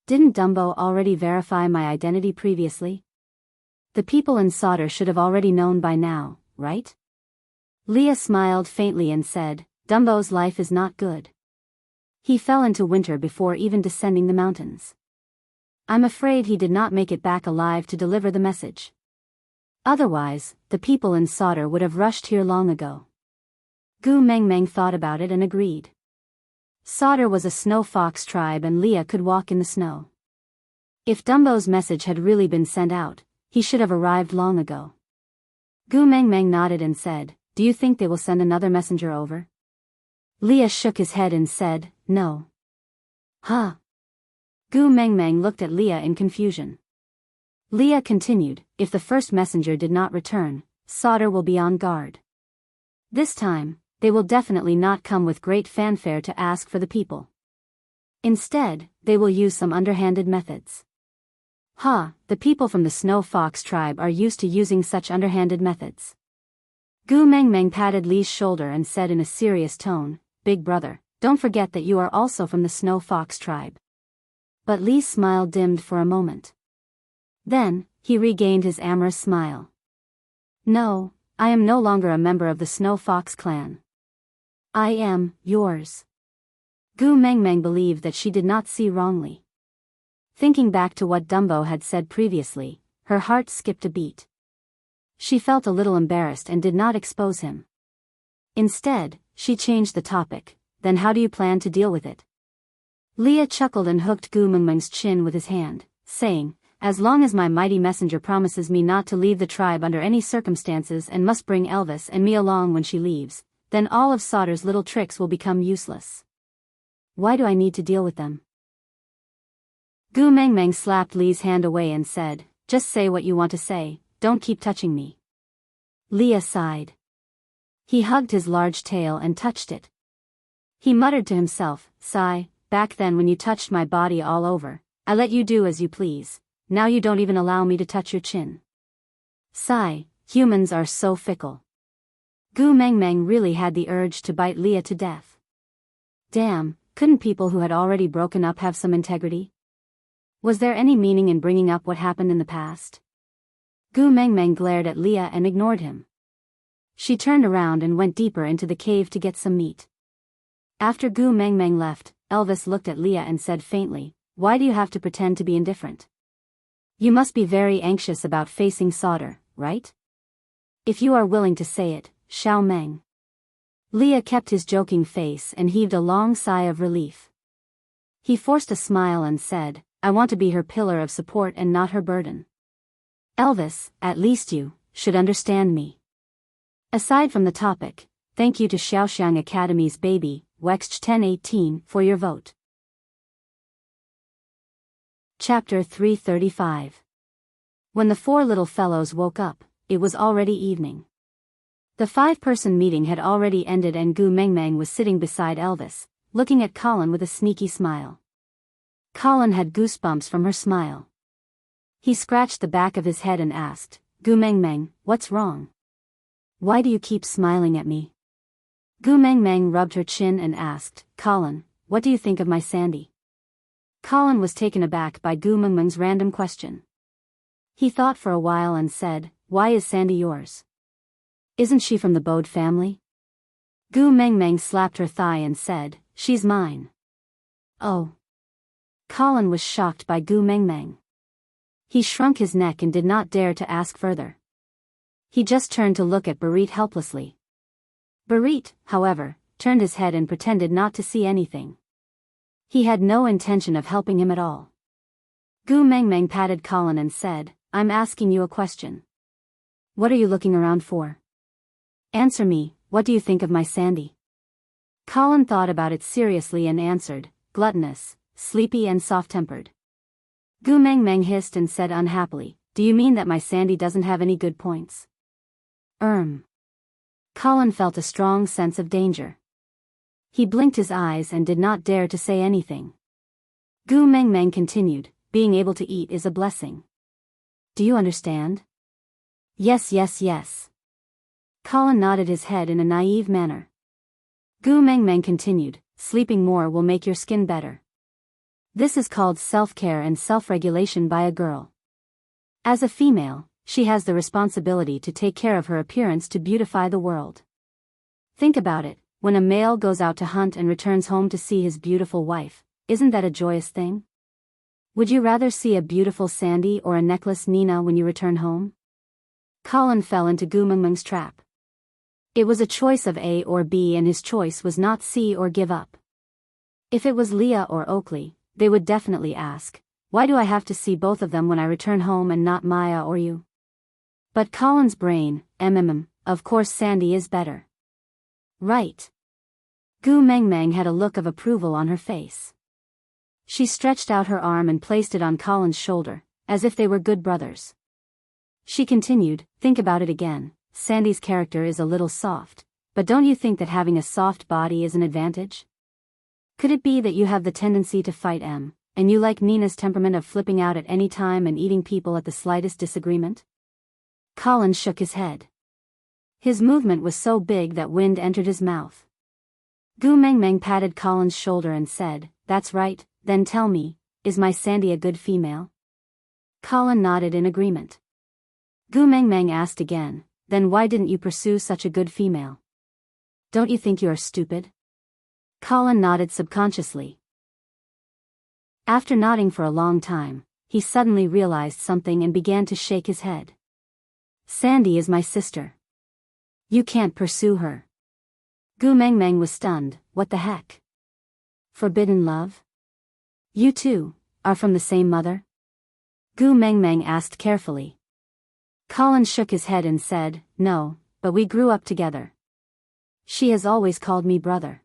Didn't Dumbo already verify my identity previously? The people in Sauter should have already known by now, right? Leah smiled faintly and said, Dumbo's life is not good. He fell into winter before even descending the mountains. I'm afraid he did not make it back alive to deliver the message. Otherwise, the people in Sauter would have rushed here long ago. Gu Mengmeng thought about it and agreed. Sauter was a snow fox tribe and Leah could walk in the snow. If Dumbo's message had really been sent out, he should have arrived long ago. Gu Mengmeng nodded and said, do you think they will send another messenger over? Leah shook his head and said, no. Huh? Gu Mengmeng looked at Leah in confusion. Leah continued, if the first messenger did not return, Sauter will be on guard. This time, they will definitely not come with great fanfare to ask for the people. Instead, they will use some underhanded methods. The people from the Snow Fox tribe are used to using such underhanded methods. Gu Mengmeng patted Li's shoulder and said in a serious tone, Big brother, don't forget that you are also from the Snow Fox tribe. But Li's smile dimmed for a moment. Then, he regained his amorous smile. No, I am no longer a member of the Snow Fox clan. I am yours. Gu Mengmeng believed that she did not see wrongly. Thinking back to what Dumbo had said previously, her heart skipped a beat. She felt a little embarrassed and did not expose him. Instead, she changed the topic, then how do you plan to deal with it? Leah chuckled and hooked Gu Mengmeng's chin with his hand, saying, as long as my mighty messenger promises me not to leave the tribe under any circumstances and must bring Elvis and me along when she leaves, then all of Sauter's little tricks will become useless. Why do I need to deal with them? Gu Mengmeng slapped Li's hand away and said, just say what you want to say, don't keep touching me. Leah sighed. He hugged his large tail and touched it. He muttered to himself, sigh, back then when you touched my body all over, I let you do as you please. Now you don't even allow me to touch your chin. Sigh, humans are so fickle. Gu Mengmeng really had the urge to bite Leah to death. Damn, couldn't people who had already broken up have some integrity? Was there any meaning in bringing up what happened in the past? Gu Mengmeng glared at Leah and ignored him. She turned around and went deeper into the cave to get some meat. After Gu Mengmeng left, Elvis looked at Leah and said faintly, why do you have to pretend to be indifferent? You must be very anxious about facing Sauter, right? If you are willing to say it, Xiao Meng. Leah kept his joking face and heaved a long sigh of relief. He forced a smile and said, I want to be her pillar of support and not her burden. Elvis, at least you should understand me. Aside from the topic, thank you to Xiaoxiang Academy's baby, Wext 1018 for your vote. Chapter 335. When the four little fellows woke up, it was already evening. The 5-person meeting had already ended and Gu Mengmeng was sitting beside Elvis, looking at Colin with a sneaky smile. Colin had goosebumps from her smile. He scratched the back of his head and asked, Gu Mengmeng, what's wrong? Why do you keep smiling at me? Gu Mengmeng rubbed her chin and asked, Colin, what do you think of my Sandy? Colin was taken aback by Gu Mengmeng's random question. He thought for a while and said, why is Sandy yours? Isn't she from the Bode family? Gu Mengmeng slapped her thigh and said, she's mine. Oh. Colin was shocked by Gu Mengmeng. He shrunk his neck and did not dare to ask further. He just turned to look at Barit helplessly. Barit, however, turned his head and pretended not to see anything. He had no intention of helping him at all. Gu Mengmeng patted Colin and said, I'm asking you a question. What are you looking around for? Answer me, what do you think of my Sandy? Colin thought about it seriously and answered, gluttonous, sleepy and soft-tempered. Gu Mengmeng hissed and said unhappily, do you mean that my Sandy doesn't have any good points? Colin felt a strong sense of danger. He blinked his eyes and did not dare to say anything. Gu Mengmeng continued, being able to eat is a blessing. Do you understand? Yes, yes, yes. Colin nodded his head in a naive manner. Gu Mengmeng continued, sleeping more will make your skin better. This is called self-care and self-regulation by a girl. As a female, she has the responsibility to take care of her appearance to beautify the world. Think about it, when a male goes out to hunt and returns home to see his beautiful wife, isn't that a joyous thing? Would you rather see a beautiful Sandy or a necklace Nina when you return home? Colin fell into Gu Mengmeng's trap. It was a choice of A or B and his choice was not C or give up. If it was Leah or Oakley, they would definitely ask, why do I have to see both of them when I return home and not Maya or you? But Colin's brain, of course Sandy is better. Right. Gu Mengmeng had a look of approval on her face. She stretched out her arm and placed it on Colin's shoulder, as if they were good brothers. She continued, think about it again, Sandy's character is a little soft, but don't you think that having a soft body is an advantage? Could it be that you have the tendency to fight and you like Nina's temperament of flipping out at any time and eating people at the slightest disagreement? Colin shook his head. His movement was so big that wind entered his mouth. Gu Mengmeng patted Colin's shoulder and said, that's right, then tell me, is my Sandy a good female? Colin nodded in agreement. Gu Mengmeng asked again, then why didn't you pursue such a good female? Don't you think you are stupid? Colin nodded subconsciously. After nodding for a long time, he suddenly realized something and began to shake his head. Sandy is my sister. You can't pursue her. Gu Mengmeng was stunned, what the heck? Forbidden love? You two, are from the same mother? Gu Mengmeng asked carefully. Colin shook his head and said, no, but we grew up together. She has always called me brother.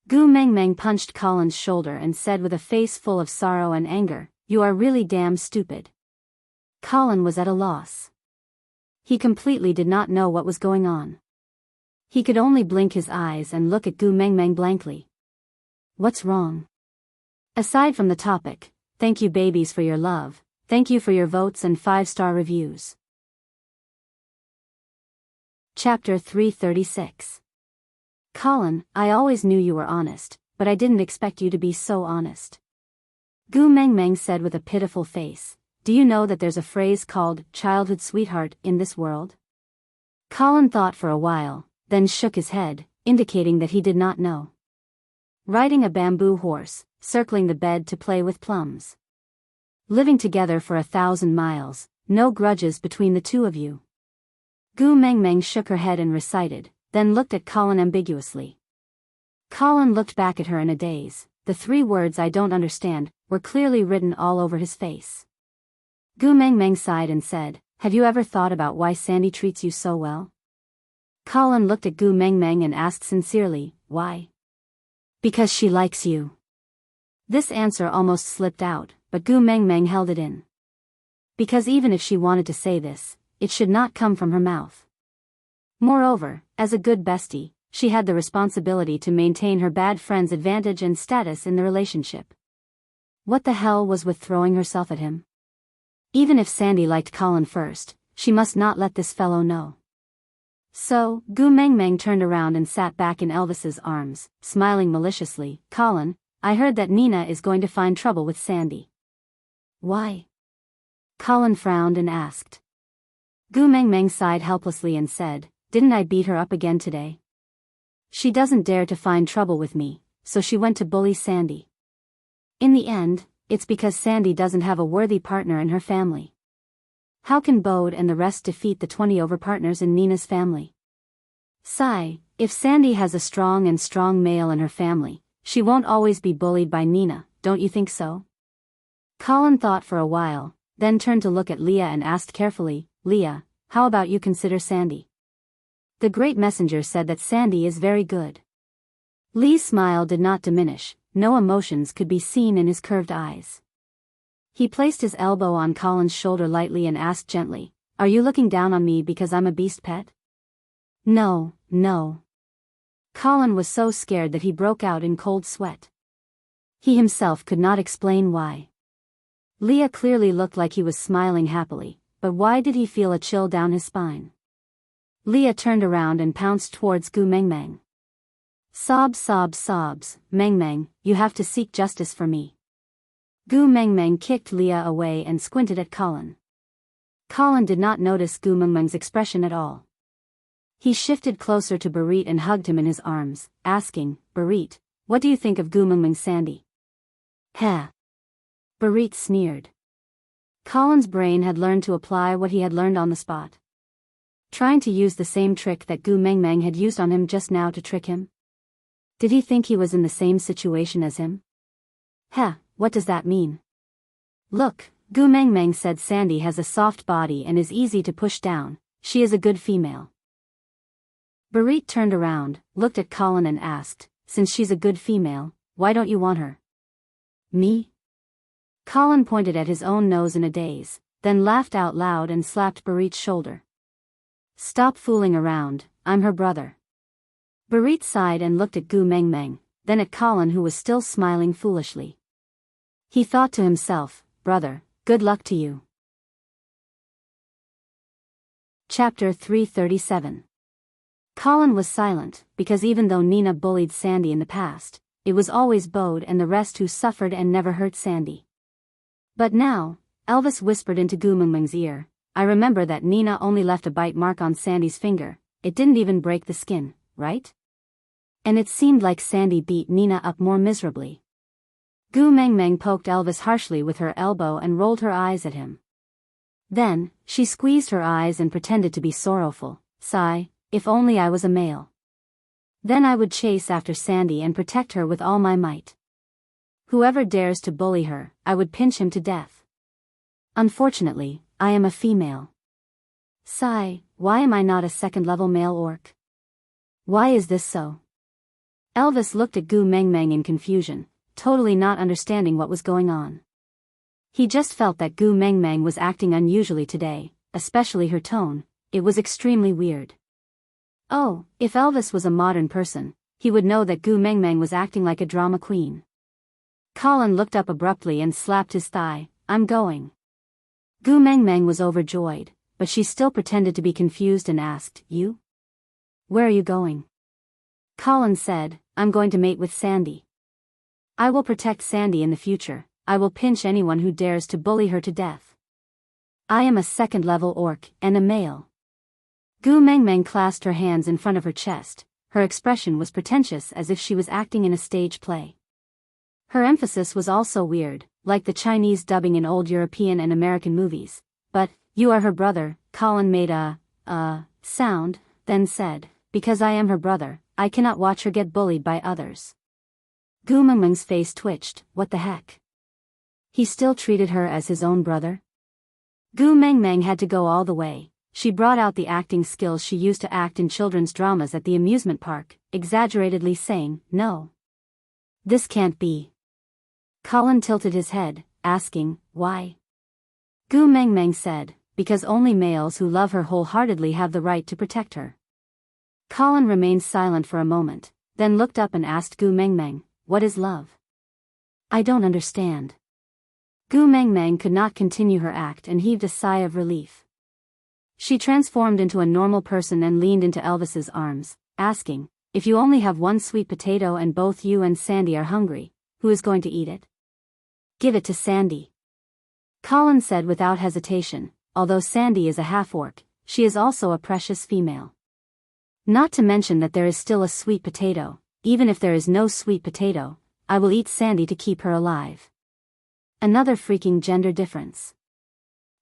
Gu Mengmeng punched Colin's shoulder and said with a face full of sorrow and anger, you are really damn stupid. Colin was at a loss. He completely did not know what was going on. He could only blink his eyes and look at Gu Mengmeng blankly. What's wrong? Aside from the topic, thank you babies for your love, thank you for your votes and 5-star reviews. Chapter 336. Colin, I always knew you were honest, but I didn't expect you to be so honest. Gu Mengmeng said with a pitiful face, do you know that there's a phrase called childhood sweetheart in this world? Colin thought for a while, then shook his head, indicating that he did not know. Riding a bamboo horse, circling the bed to play with plums. Living together for 1,000 miles, no grudges between the two of you. Gu Mengmeng shook her head and recited, then looked at Colin ambiguously. Colin looked back at her in a daze. The 3 words I don't understand were clearly written all over his face. Gu Mengmeng sighed and said, have you ever thought about why Sandy treats you so well? Colin looked at Gu Mengmeng and asked sincerely, why? Because she likes you. This answer almost slipped out, but Gu Mengmeng held it in. Because even if she wanted to say this, it should not come from her mouth. Moreover, as a good bestie, she had the responsibility to maintain her bad friend's advantage and status in the relationship. What the hell was with throwing herself at him? Even if Sandy liked Colin first, she must not let this fellow know. So, Gu Mengmeng turned around and sat back in Elvis's arms, smiling maliciously. Colin, I heard that Nina is going to find trouble with Sandy. Why? Colin frowned and asked. Gu Mengmeng sighed helplessly and said, didn't I beat her up again today? She doesn't dare to find trouble with me, so she went to bully Sandy. In the end, it's because Sandy doesn't have a worthy partner in her family. How can Bode and the rest defeat the 20 over partners in Nina's family? Sigh, if Sandy has a strong male in her family, she won't always be bullied by Nina, don't you think so? Colin thought for a while, then turned to look at Leah and asked carefully, Leah, how about you consider Sandy? The great messenger said that Sandy is very good. Lee's smile did not diminish, no emotions could be seen in his curved eyes. He placed his elbow on Colin's shoulder lightly and asked gently, are you looking down on me because I'm a beast pet? No, no. Colin was so scared that he broke out in cold sweat. He himself could not explain why. Leah clearly looked like he was smiling happily, but why did he feel a chill down his spine? Leah turned around and pounced towards Gu Mengmeng. Sobs, Mengmeng, you have to seek justice for me. Gu Mengmeng kicked Leah away and squinted at Colin. Colin did not notice Gu Mengmeng's expression at all. He shifted closer to Barit and hugged him in his arms, asking, Barit, what do you think of Gu Mengmeng's Sandy? Heh. Barit sneered. Colin's brain had learned to apply what he had learned on the spot. Trying to use the same trick that Gu Mengmeng had used on him just now to trick him? Did he think he was in the same situation as him? Heh, what does that mean? Look, Gu Mengmeng said Sandy has a soft body and is easy to push down, she is a good female. Barit turned around, looked at Colin and asked, since she's a good female, why don't you want her? Me? Colin pointed at his own nose in a daze, then laughed out loud and slapped Barit's shoulder. Stop fooling around, I'm her brother. Barit sighed and looked at Gu Mengmeng, then at Colin who was still smiling foolishly. He thought to himself, brother, good luck to you. Chapter 337. Colin was silent, because even though Nina bullied Sandy in the past, it was always Bode and the rest who suffered and never hurt Sandy. But now, Elvis whispered into Gu Mengmeng's ear, I remember that Nina only left a bite mark on Sandy's finger, it didn't even break the skin, right? And it seemed like Sandy beat Nina up more miserably. Gu Mengmeng poked Elvis harshly with her elbow and rolled her eyes at him. Then, she squeezed her eyes and pretended to be sorrowful. Sigh, if only I was a male. Then I would chase after Sandy and protect her with all my might. Whoever dares to bully her, I would pinch him to death. Unfortunately, I am a female. Sigh, why am I not a second-level male orc? Why is this so? Elvis looked at Gu Mengmeng in confusion, totally not understanding what was going on. He just felt that Gu Mengmeng was acting unusually today, especially her tone, it was extremely weird. Oh, if Elvis was a modern person, he would know that Gu Mengmeng was acting like a drama queen. Colin looked up abruptly and slapped his thigh, I'm going. Gu Mengmeng was overjoyed, but she still pretended to be confused and asked, You? Where are you going? Colin said, I'm going to mate with Sandy. I will protect Sandy in the future, I will pinch anyone who dares to bully her to death. I am a second-level orc, and a male. Gu Mengmeng clasped her hands in front of her chest, her expression was pretentious as if she was acting in a stage play. Her emphasis was also weird, like the Chinese dubbing in old European and American movies. But, you are her brother, Colin made a sound, then said, because I am her brother, I cannot watch her get bullied by others. Gu Mengmeng's face twitched, what the heck? He still treated her as his own brother? Gu Mengmeng had to go all the way. She brought out the acting skills she used to act in children's dramas at the amusement park, exaggeratedly saying, no. This can't be. Colin tilted his head, asking, why? Gu Mengmeng said, because only males who love her wholeheartedly have the right to protect her. Colin remained silent for a moment, then looked up and asked Gu Mengmeng, what is love? I don't understand. Gu Mengmeng could not continue her act and heaved a sigh of relief. She transformed into a normal person and leaned into Elvis's arms, asking, if you only have one sweet potato and both you and Sandy are hungry, who is going to eat it? Give it to Sandy. Colin said without hesitation, although Sandy is a half-orc, she is also a precious female. Not to mention that there is still a sweet potato. Even if there is no sweet potato, I will eat Sandy to keep her alive. Another freaking gender difference.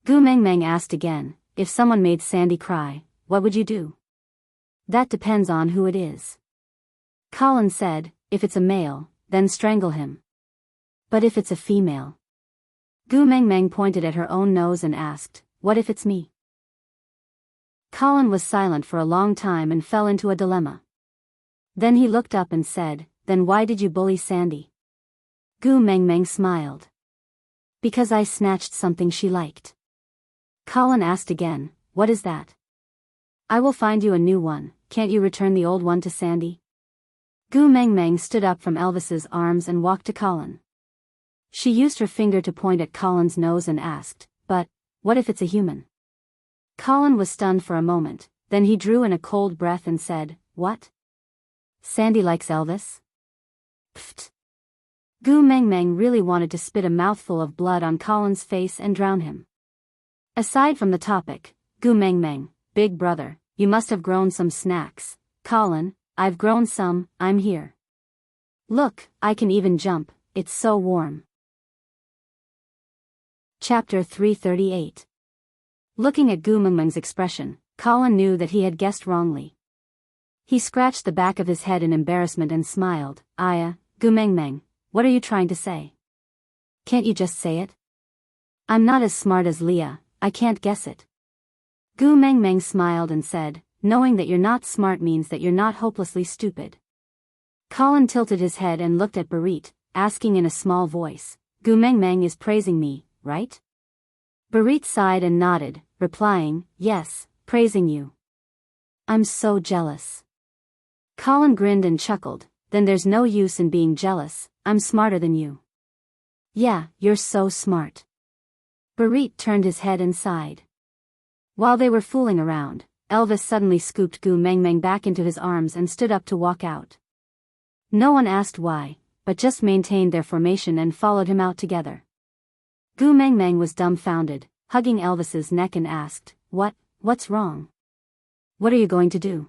Gu Mengmeng asked again, if someone made Sandy cry, what would you do? That depends on who it is. Colin said, if it's a male, then strangle him. But if it's a female? Gu Mengmeng pointed at her own nose and asked, what if it's me? Colin was silent for a long time and fell into a dilemma. Then he looked up and said, then why did you bully Sandy? Gu Mengmeng smiled. Because I snatched something she liked. Colin asked again, what is that? I will find you a new one, can't you return the old one to Sandy? Gu Mengmeng stood up from Elvis's arms and walked to Colin. She used her finger to point at Colin's nose and asked, but, what if it's a human? Colin was stunned for a moment, then he drew in a cold breath and said, what? Sandy likes Elvis? Pfft. Gu Mengmeng really wanted to spit a mouthful of blood on Colin's face and drown him. Aside from the topic, Gu Mengmeng, big brother, you must have grown some snacks. Colin, I've grown some, I'm here. Look, I can even jump, it's so warm. Chapter 338. Looking at Gu Mengmeng's expression, Colin knew that he had guessed wrongly. He scratched the back of his head in embarrassment and smiled. Gu Mengmeng, what are you trying to say? Can't you just say it? I'm not as smart as Leah, I can't guess it. Gu Mengmeng smiled and said, knowing that you're not smart means that you're not hopelessly stupid. Colin tilted his head and looked at Barit, asking in a small voice, Gu Mengmeng is praising me, right? Barit sighed and nodded, replying, yes, praising you. I'm so jealous. Colin grinned and chuckled, then there's no use in being jealous, I'm smarter than you. Yeah, you're so smart. Barit turned his head and sighed. While they were fooling around, Elvis suddenly scooped Gu Mengmeng back into his arms and stood up to walk out. No one asked why, but just maintained their formation and followed him out together. Gu Mengmeng was dumbfounded, hugging Elvis's neck and asked, what's wrong? What are you going to do?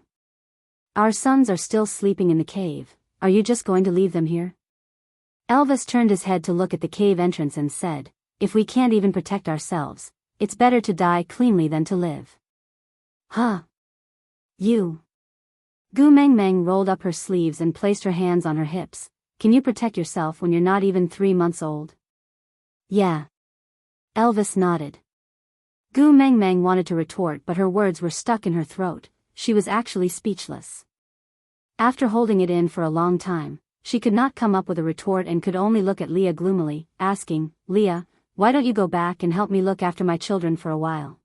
Our sons are still sleeping in the cave, are you just going to leave them here? Elvis turned his head to look at the cave entrance and said, if we can't even protect ourselves, it's better to die cleanly than to live. Huh? You. Gu Mengmeng rolled up her sleeves and placed her hands on her hips. Can you protect yourself when you're not even 3 months old? Yeah. Elvis nodded. Gu Mengmeng wanted to retort but her words were stuck in her throat, she was actually speechless. After holding it in for a long time, she could not come up with a retort and could only look at Leah gloomily, asking, Leah, why don't you go back and help me look after my children for a while?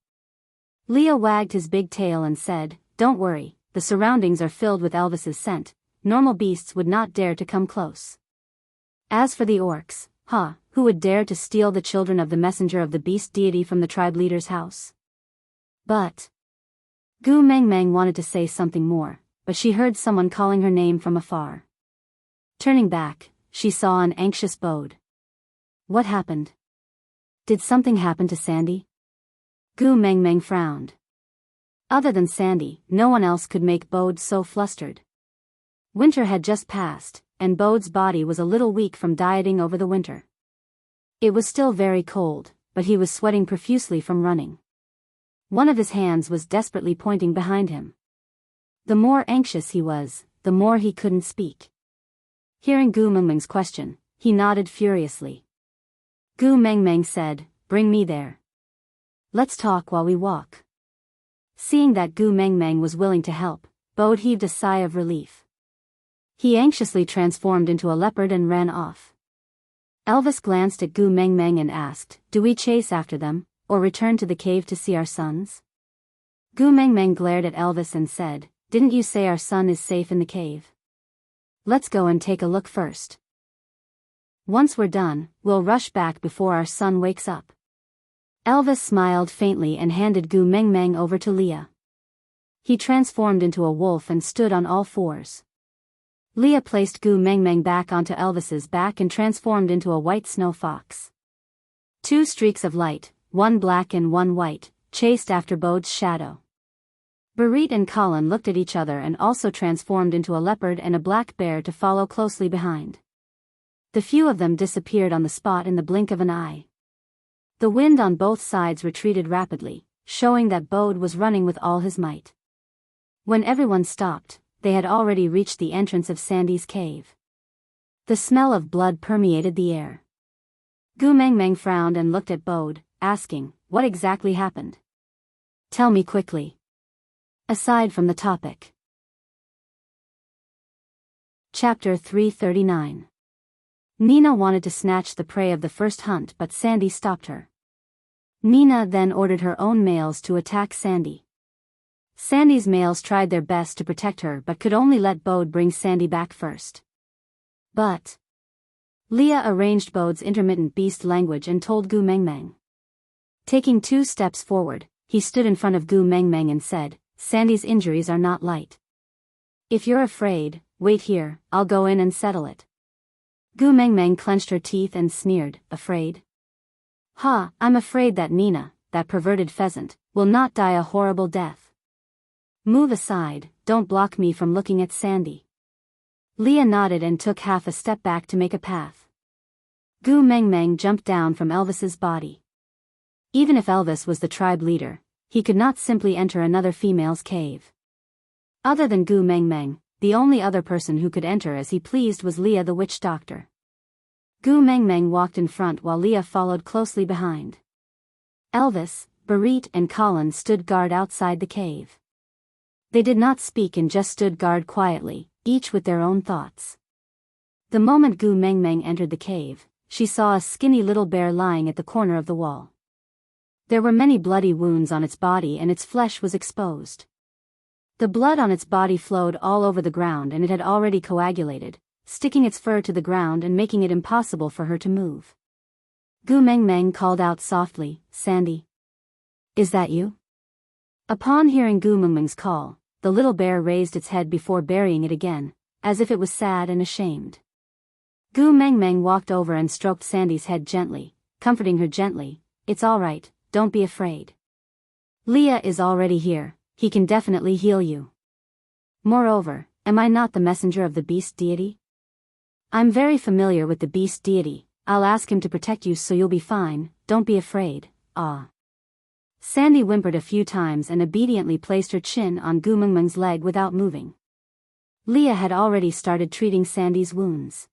Leah wagged his big tail and said, don't worry, the surroundings are filled with Elvis's scent, normal beasts would not dare to come close. As for the orcs, who would dare to steal the children of the messenger of the beast deity from the tribe leader's house? But Gu Mengmeng wanted to say something more, but she heard someone calling her name from afar. Turning back, she saw an anxious Bode. What happened? Did something happen to Sandy? Gu Mengmeng frowned. Other than Sandy, no one else could make Bode so flustered. Winter had just passed, and Bode's body was a little weak from dieting over the winter. It was still very cold, but he was sweating profusely from running. One of his hands was desperately pointing behind him. The more anxious he was, the more he couldn't speak. Hearing Gu Mengmeng's question, he nodded furiously. Gu Mengmeng said, bring me there. Let's talk while we walk. Seeing that Gu Mengmeng was willing to help, Bode heaved a sigh of relief. He anxiously transformed into a leopard and ran off. Elvis glanced at Gu Meng Meng and asked, "Do we chase after them, or return to the cave to see our sons?" Gu Meng Meng glared at Elvis and said, "Didn't you say our son is safe in the cave? Let's go and take a look first. Once we're done, we'll rush back before our son wakes up." Elvis smiled faintly and handed Gu Meng Meng over to Leah. He transformed into a wolf and stood on all fours. Leah placed Gu Meng Meng back onto Elvis's back and transformed into a white snow fox. Two streaks of light, one black and one white, chased after Bode's shadow. Barit and Colin looked at each other and also transformed into a leopard and a black bear to follow closely behind. The few of them disappeared on the spot in the blink of an eye. The wind on both sides retreated rapidly, showing that Bode was running with all his might. When everyone stopped, they had already reached the entrance of Sandy's cave. The smell of blood permeated the air. Gu Meng Meng frowned and looked at Bode, asking, "What exactly happened? Tell me quickly." Aside from the topic. Chapter 339. Nina wanted to snatch the prey of the first hunt, but Sandy stopped her. Nina then ordered her own males to attack Sandy. Sandy's males tried their best to protect her but could only let Bode bring Sandy back first. But Leah arranged Bode's intermittent beast language and told Gu Meng Meng. Taking 2 steps forward, he stood in front of Gu Meng Meng and said, "Sandy's injuries are not light. If you're afraid, wait here, I'll go in and settle it." Gu Meng Meng clenched her teeth and sneered, "Afraid? Ha, I'm afraid that Nina, that perverted pheasant, will not die a horrible death. Move aside, don't block me from looking at Sandy." Leah nodded and took half a step back to make a path. Gu Meng Meng jumped down from Elvis's body. Even if Elvis was the tribe leader, he could not simply enter another female's cave. Other than Gu Meng Meng, the only other person who could enter as he pleased was Leah the witch doctor. Gu Meng Meng walked in front while Leah followed closely behind. Elvis, Barit and Colin stood guard outside the cave. They did not speak and just stood guard quietly, each with their own thoughts. The moment Gu Meng Meng entered the cave, she saw a skinny little bear lying at the corner of the wall. There were many bloody wounds on its body and its flesh was exposed. The blood on its body flowed all over the ground and it had already coagulated, sticking its fur to the ground and making it impossible for her to move. Gu Meng Meng called out softly, "Sandy? Is that you?" Upon hearing Gu Meng Meng's call, the little bear raised its head before burying it again, as if it was sad and ashamed. Gu Meng Meng walked over and stroked Sandy's head gently, comforting her gently, "It's all right, don't be afraid. Leah is already here, he can definitely heal you. Moreover, am I not the messenger of the beast deity? I'm very familiar with the beast deity, I'll ask him to protect you so you'll be fine, don't be afraid, ah." Sandy whimpered a few times and obediently placed her chin on Gu Meng Meng's leg without moving. Leah had already started treating Sandy's wounds.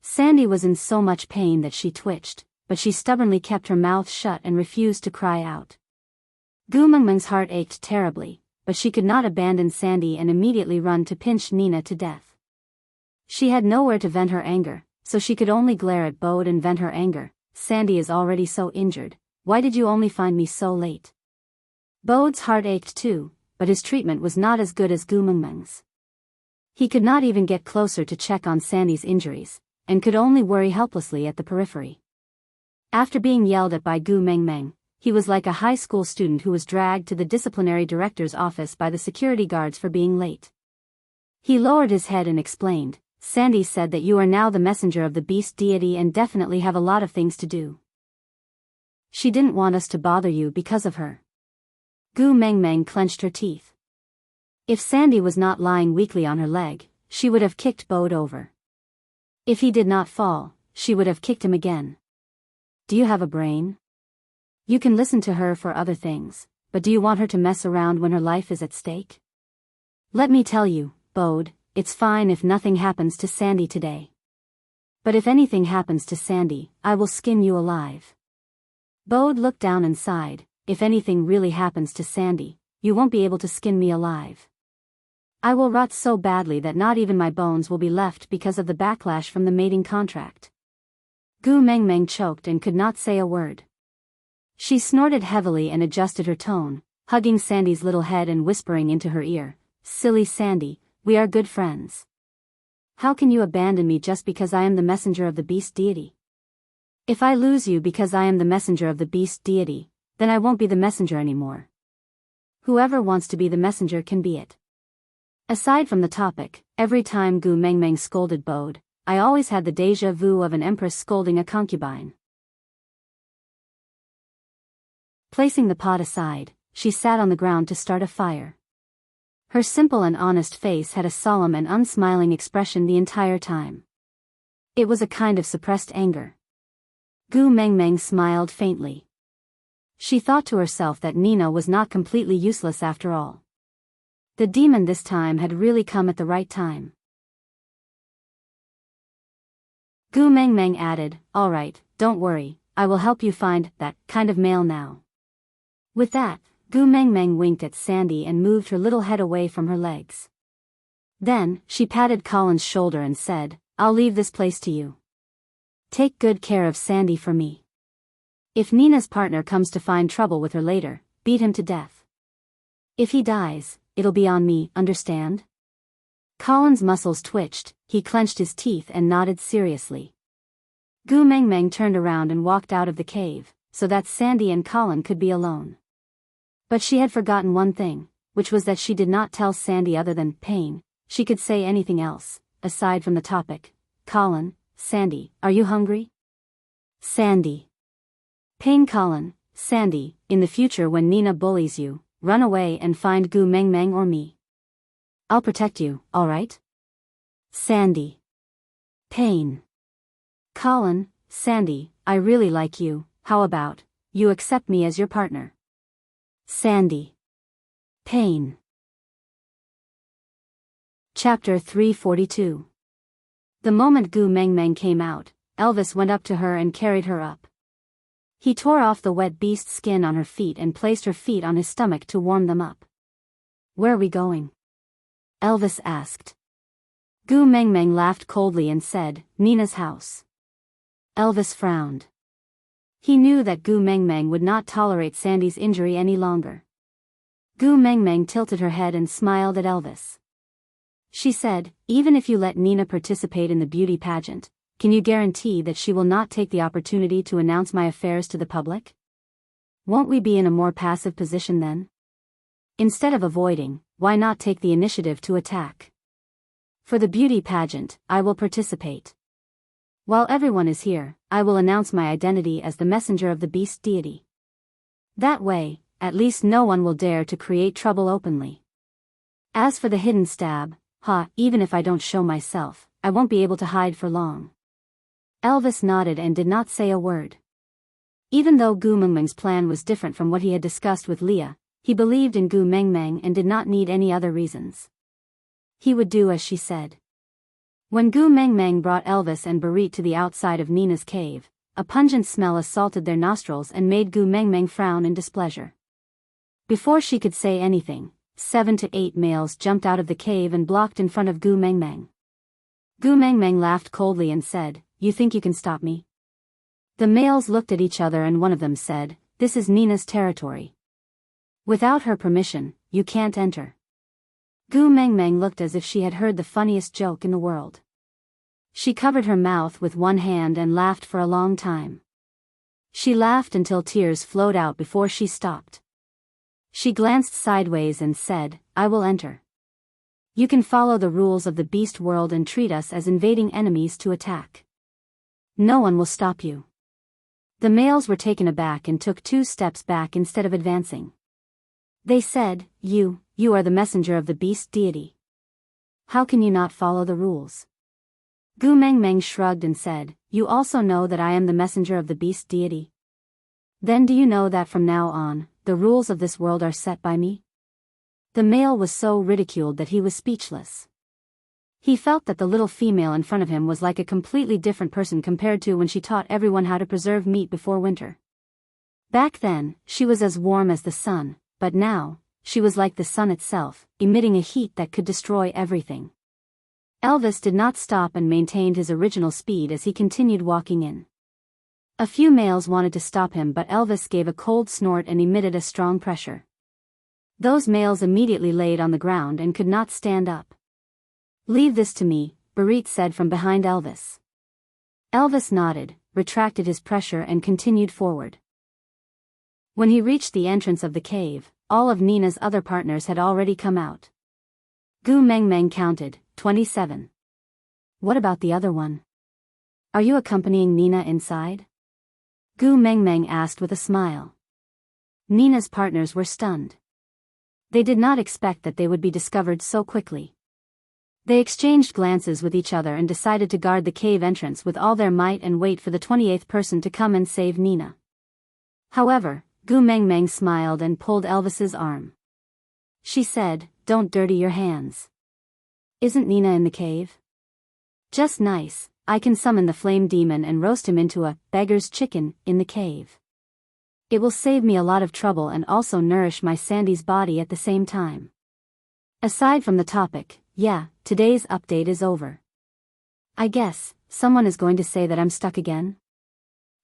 Sandy was in so much pain that she twitched, but she stubbornly kept her mouth shut and refused to cry out. Gu Meng Meng's heart ached terribly, but she could not abandon Sandy and immediately run to pinch Nina to death. She had nowhere to vent her anger, so she could only glare at Bode and vent her anger. "Sandy is already so injured. Why did you only find me so late?" Bode's heart ached too, but his treatment was not as good as Gu Meng Meng's. He could not even get closer to check on Sandy's injuries, and could only worry helplessly at the periphery. After being yelled at by Gu Meng Meng, he was like a high school student who was dragged to the disciplinary director's office by the security guards for being late. He lowered his head and explained, "Sandy said that you are now the messenger of the beast deity and definitely have a lot of things to do. She didn't want us to bother you because of her." Gu Meng Meng clenched her teeth. If Sandy was not lying weakly on her leg, she would have kicked Bode over. If he did not fall, she would have kicked him again. Do you have a brain? You can listen to her for other things, but do you want her to mess around when her life is at stake? Let me tell you, Bode, it's fine if nothing happens to Sandy today. But if anything happens to Sandy, I will skin you alive. Bode looked down and sighed, "If anything really happens to Sandy, you won't be able to skin me alive." I will rot so badly that not even my bones will be left because of the backlash from the mating contract. Gu Mengmeng choked and could not say a word. She snorted heavily and adjusted her tone, hugging Sandy's little head and whispering into her ear, "Silly Sandy, we are good friends. How can you abandon me just because I am the messenger of the beast deity? If I lose you because I am the messenger of the beast deity, then I won't be the messenger anymore. Whoever wants to be the messenger can be it." Aside from the topic, every time Gu Mengmeng scolded Bode, I always had the déjà vu of an empress scolding a concubine. Placing the pot aside, she sat on the ground to start a fire. Her simple and honest face had a solemn and unsmiling expression the entire time. It was a kind of suppressed anger. Gu Mengmeng smiled faintly. She thought to herself that Nina was not completely useless after all. The demon this time had really come at the right time. Gu Mengmeng added, "All right, don't worry, I will help you find that kind of male now." With that, Gu Mengmeng winked at Sandy and moved her little head away from her legs. Then, she patted Colin's shoulder and said, "I'll leave this place to you. Take good care of Sandy for me. If Nina's partner comes to find trouble with her later, beat him to death. If he dies, it'll be on me, understand?" Colin's muscles twitched, he clenched his teeth and nodded seriously. Gu Mengmeng turned around and walked out of the cave, so that Sandy and Colin could be alone. But she had forgotten one thing, which was that she did not tell Sandy other than pain. She could say anything else, aside from the topic. "Colin, Sandy, are you hungry?" Sandy. Pain. Colin, Sandy, in the future when Nina bullies you, run away and find Gu Mengmeng or me. I'll protect you, alright? Sandy. Pain. Colin, Sandy, I really like you, how about, you accept me as your partner? Sandy. Pain. Chapter 342. The moment Gu Mengmeng came out, Elvis went up to her and carried her up. He tore off the wet beast skin on her feet and placed her feet on his stomach to warm them up. "Where are we going?" Elvis asked. Gu Mengmeng laughed coldly and said, "Nina's house." Elvis frowned. He knew that Gu Mengmeng would not tolerate Sandy's injury any longer. Gu Mengmeng tilted her head and smiled at Elvis. She said, "Even if you let Nina participate in the beauty pageant, can you guarantee that she will not take the opportunity to announce my affairs to the public? Won't we be in a more passive position then? Instead of avoiding, why not take the initiative to attack? For the beauty pageant, I will participate. While everyone is here, I will announce my identity as the messenger of the beast deity. That way, at least no one will dare to create trouble openly. As for the hidden stab, even if I don't show myself, I won't be able to hide for long." Elvis nodded and did not say a word. Even though Gu Mengmeng's plan was different from what he had discussed with Leah, he believed in Gu Mengmeng and did not need any other reasons. He would do as she said. When Gu Mengmeng brought Elvis and Barit to the outside of Nina's cave, a pungent smell assaulted their nostrils and made Gu Mengmeng frown in displeasure. Before she could say anything, 7 to 8 males jumped out of the cave and blocked in front of Gu Mengmeng. Gu Mengmeng laughed coldly and said, "You think you can stop me?" The males looked at each other and one of them said, "This is Nina's territory. Without her permission, you can't enter." Gu Mengmeng looked as if she had heard the funniest joke in the world. She covered her mouth with one hand and laughed for a long time. She laughed until tears flowed out before she stopped. She glanced sideways and said, "I will enter. You can follow the rules of the beast world and treat us as invading enemies to attack. No one will stop you." The males were taken aback and took 2 steps back instead of advancing. They said, You are the messenger of the beast deity. How can you not follow the rules?" Gu Mengmeng shrugged and said, "You also know that I am the messenger of the beast deity? Then do you know that from now on, the rules of this world are set by me?" The male was so ridiculed that he was speechless. He felt that the little female in front of him was like a completely different person compared to when she taught everyone how to preserve meat before winter. Back then, she was as warm as the sun, but now, she was like the sun itself, emitting a heat that could destroy everything. Elvis did not stop and maintained his original speed as he continued walking in. A few males wanted to stop him, but Elvis gave a cold snort and emitted a strong pressure. Those males immediately laid on the ground and could not stand up. "Leave this to me," Barit said from behind Elvis. Elvis nodded, retracted his pressure and continued forward. When he reached the entrance of the cave, all of Nina's other partners had already come out. Gu Mengmeng counted, 27. "What about the other one? Are you accompanying Nina inside?" Gu Mengmeng asked with a smile. Nina's partners were stunned. They did not expect that they would be discovered so quickly. They exchanged glances with each other and decided to guard the cave entrance with all their might and wait for the 28th person to come and save Nina. However, Gu Mengmeng smiled and pulled Elvis's arm. She said, "Don't dirty your hands. Isn't Nina in the cave? Just nice, I can summon the flame demon and roast him into a beggar's chicken in the cave. It will save me a lot of trouble and also nourish my Sandy's body at the same time." Aside from the topic, yeah, today's update is over. I guess, someone is going to say that I'm stuck again?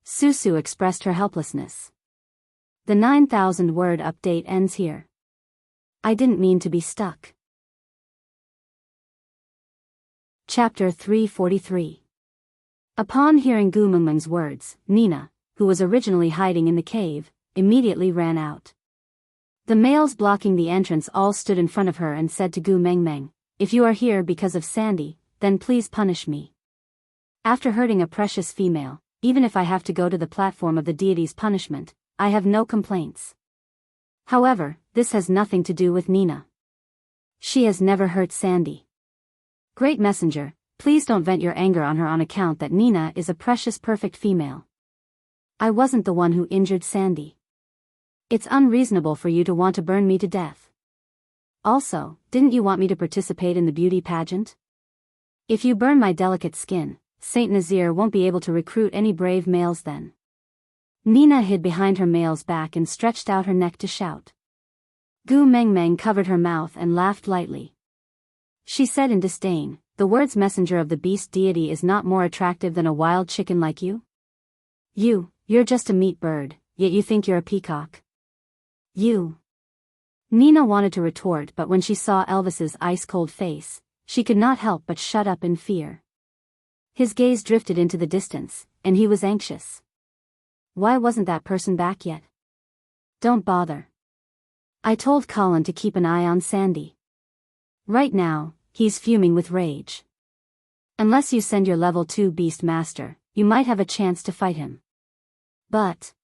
Susu expressed her helplessness. The 9,000-word update ends here. I didn't mean to be stuck. Chapter 343. Upon hearing Gu Mengmeng's words, Nina, who was originally hiding in the cave, immediately ran out. The males blocking the entrance all stood in front of her and said to Gu Mengmeng, "If you are here because of Sandy, then please punish me. After hurting a precious female, even if I have to go to the platform of the deity's punishment, I have no complaints. However, this has nothing to do with Nina. She has never hurt Sandy. Great Messenger, please don't vent your anger on her on account that Nina is a precious perfect female. I wasn't the one who injured Sandy. It's unreasonable for you to want to burn me to death. Also, didn't you want me to participate in the beauty pageant? If you burn my delicate skin, Saint Nazir won't be able to recruit any brave males then." Nina hid behind her male's back and stretched out her neck to shout. Gu Mengmeng covered her mouth and laughed lightly. She said in disdain, "The words messenger of the beast deity is not more attractive than a wild chicken like you? You're just a meat bird, yet you think you're a peacock. You." Nina wanted to retort, but when she saw Elvis's ice-cold face, she could not help but shut up in fear. His gaze drifted into the distance, and he was anxious. Why wasn't that person back yet? Don't bother. I told Colin to keep an eye on Sandy. Right now, he's fuming with rage. Unless you send your level 2 beast master, you might have a chance to fight him. But...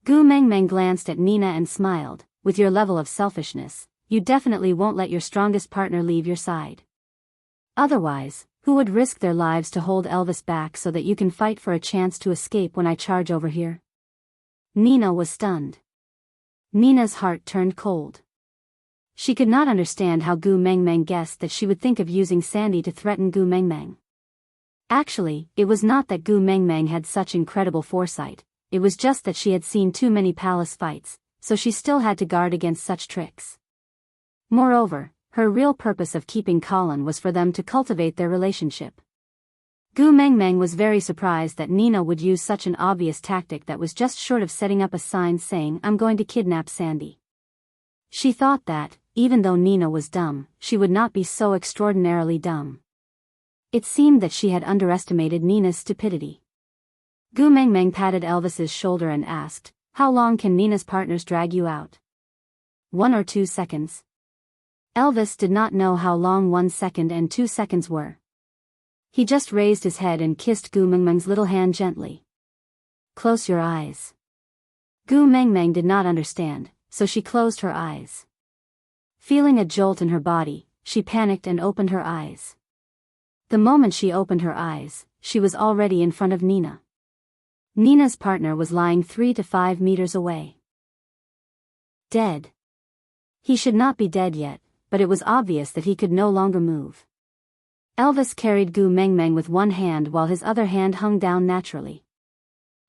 Gu Mengmeng glanced at Nina and smiled. With your level of selfishness, you definitely won't let your strongest partner leave your side. Otherwise, who would risk their lives to hold Elvis back so that you can fight for a chance to escape when I charge over here? Nina was stunned. Nina's heart turned cold. She could not understand how Gu Mengmeng guessed that she would think of using Sandy to threaten Gu Mengmeng. Actually, it was not that Gu Mengmeng had such incredible foresight, it was just that she had seen too many palace fights, so she still had to guard against such tricks. Moreover, her real purpose of keeping Colin was for them to cultivate their relationship. Gu Mengmeng was very surprised that Nina would use such an obvious tactic that was just short of setting up a sign saying, "I'm going to kidnap Sandy." She thought that, even though Nina was dumb, she would not be so extraordinarily dumb. It seemed that she had underestimated Nina's stupidity. Gu Mengmeng patted Elvis's shoulder and asked, "How long can Nina's partners drag you out?" 1 or 2 seconds. Elvis did not know how long 1 second and 2 seconds were. He just raised his head and kissed Gu Mengmeng's little hand gently. "Close your eyes." Gu Mengmeng did not understand, so she closed her eyes. Feeling a jolt in her body, she panicked and opened her eyes. The moment she opened her eyes, she was already in front of Nina. Nina's partner was lying 3 to 5 meters away. Dead. He should not be dead yet, but it was obvious that he could no longer move. Elvis carried Gu Mengmeng with one hand while his other hand hung down naturally.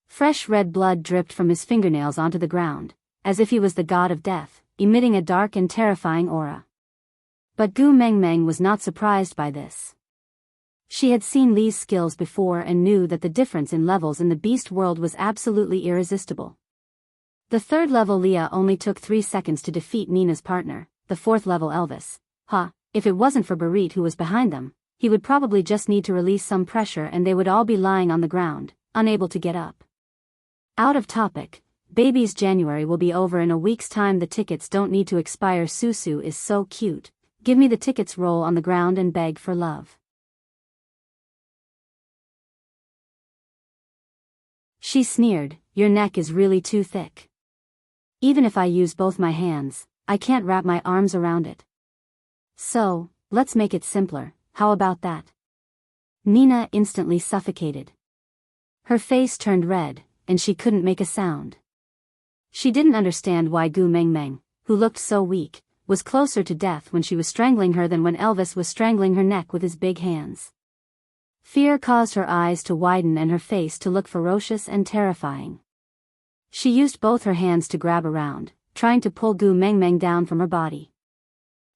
Fresh red blood dripped from his fingernails onto the ground, as if he was the god of death, emitting a dark and terrifying aura. But Gu Mengmeng was not surprised by this. She had seen Li's skills before and knew that the difference in levels in the beast world was absolutely irresistible. The third level Leah only took 3 seconds to defeat Nina's partner, the fourth level Elvis. If it wasn't for Barit who was behind them, he would probably just need to release some pressure and they would all be lying on the ground, unable to get up. Out of topic, baby's January will be over in a week's time. The tickets don't need to expire. Susu is so cute. Give me the tickets. Roll on the ground and beg for love. She sneered, your neck is really too thick. Even if I use both my hands, I can't wrap my arms around it. So, let's make it simpler, how about that? Nina instantly suffocated. Her face turned red, and she couldn't make a sound. She didn't understand why Gu Mengmeng, who looked so weak, was closer to death when she was strangling her than when Elvis was strangling her neck with his big hands. Fear caused her eyes to widen and her face to look ferocious and terrifying. She used both her hands to grab around, trying to pull Gu Mengmeng down from her body.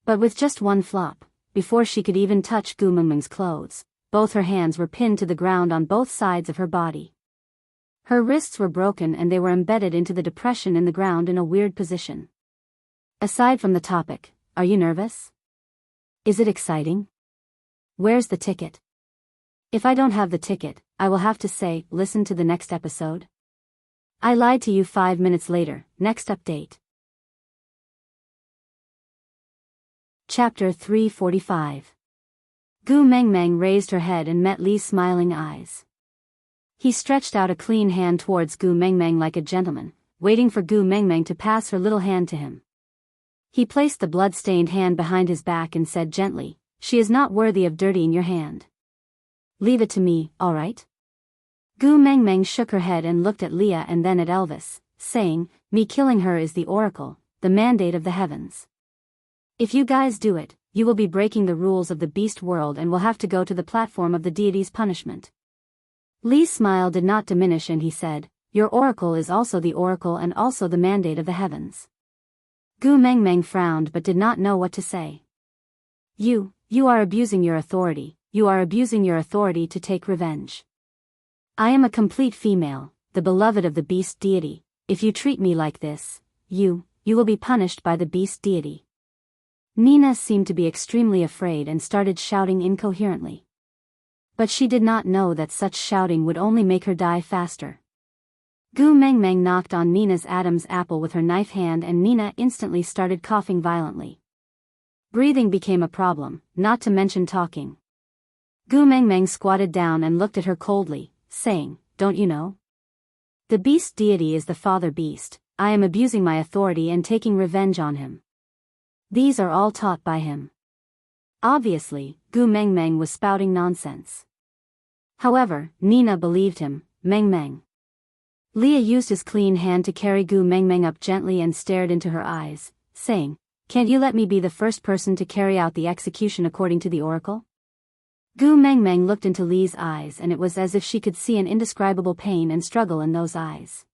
But with just one flop, before she could even touch Gu Mengmeng's clothes, both her hands were pinned to the ground on both sides of her body. Her wrists were broken and they were embedded into the depression in the ground in a weird position. Aside from the topic, are you nervous? Is it exciting? Where's the ticket? If I don't have the ticket, I will have to say, listen to the next episode. I lied to you. 5 minutes later, next update. Chapter 345. Gu Mengmeng raised her head and met Li's smiling eyes. He stretched out a clean hand towards Gu Mengmeng like a gentleman, waiting for Gu Mengmeng to pass her little hand to him. He placed the blood-stained hand behind his back and said gently, she is not worthy of dirtying your hand. Leave it to me, all right? Gu Mengmeng shook her head and looked at Leah and then at Elvis, saying, me killing her is the oracle, the mandate of the heavens. If you guys do it, you will be breaking the rules of the beast world and will have to go to the platform of the deity's punishment. Li's smile did not diminish and he said, your oracle is also the oracle and also the mandate of the heavens. Gu Mengmeng frowned but did not know what to say. You are abusing your authority, you are abusing your authority to take revenge. I am a complete female, the beloved of the beast deity. If you treat me like this, you will be punished by the beast deity. Nina seemed to be extremely afraid and started shouting incoherently. But she did not know that such shouting would only make her die faster. Gu Mengmeng knocked on Nina's Adam's apple with her knife hand and Nina instantly started coughing violently. Breathing became a problem, not to mention talking. Gu Mengmeng squatted down and looked at her coldly, saying, don't you know? The beast deity is the father beast. I am abusing my authority and taking revenge on him. These are all taught by him. Obviously, Gu Mengmeng was spouting nonsense. However, Nina believed him. Mengmeng. Leah used his clean hand to carry Gu Mengmeng up gently and stared into her eyes, saying, can't you let me be the first person to carry out the execution according to the oracle? Gu Mengmeng looked into Li's eyes and it was as if she could see an indescribable pain and struggle in those eyes.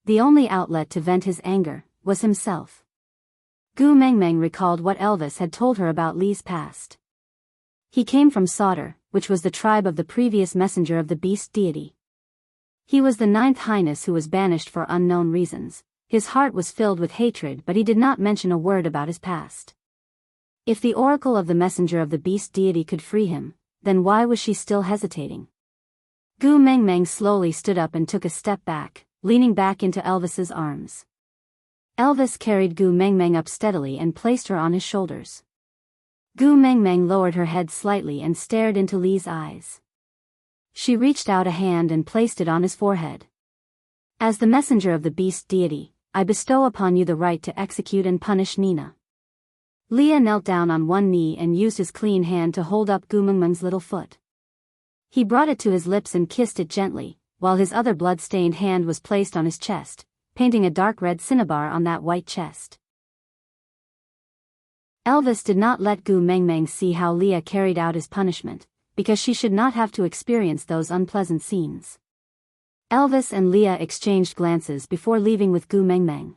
The only outlet to vent his anger was himself. Gu Mengmeng recalled what Elvis had told her about Li's past. He came from Sauter, which was the tribe of the previous messenger of the beast deity. He was the 9th highness who was banished for unknown reasons. His heart was filled with hatred but he did not mention a word about his past. If the oracle of the messenger of the beast deity could free him, then why was she still hesitating? Gu Mengmeng slowly stood up and took a step back, leaning back into Elvis's arms. Elvis carried Gu Mengmeng up steadily and placed her on his shoulders. Gu Mengmeng lowered her head slightly and stared into Li's eyes. She reached out a hand and placed it on his forehead. As the messenger of the beast deity, I bestow upon you the right to execute and punish Nina. Leah knelt down on one knee and used his clean hand to hold up Gu Mengmeng's little foot. He brought it to his lips and kissed it gently, while his other blood-stained hand was placed on his chest, painting a dark red cinnabar on that white chest. Elvis did not let Gu Mengmeng see how Leah carried out his punishment, because she should not have to experience those unpleasant scenes. Elvis and Leah exchanged glances before leaving with Gu Mengmeng.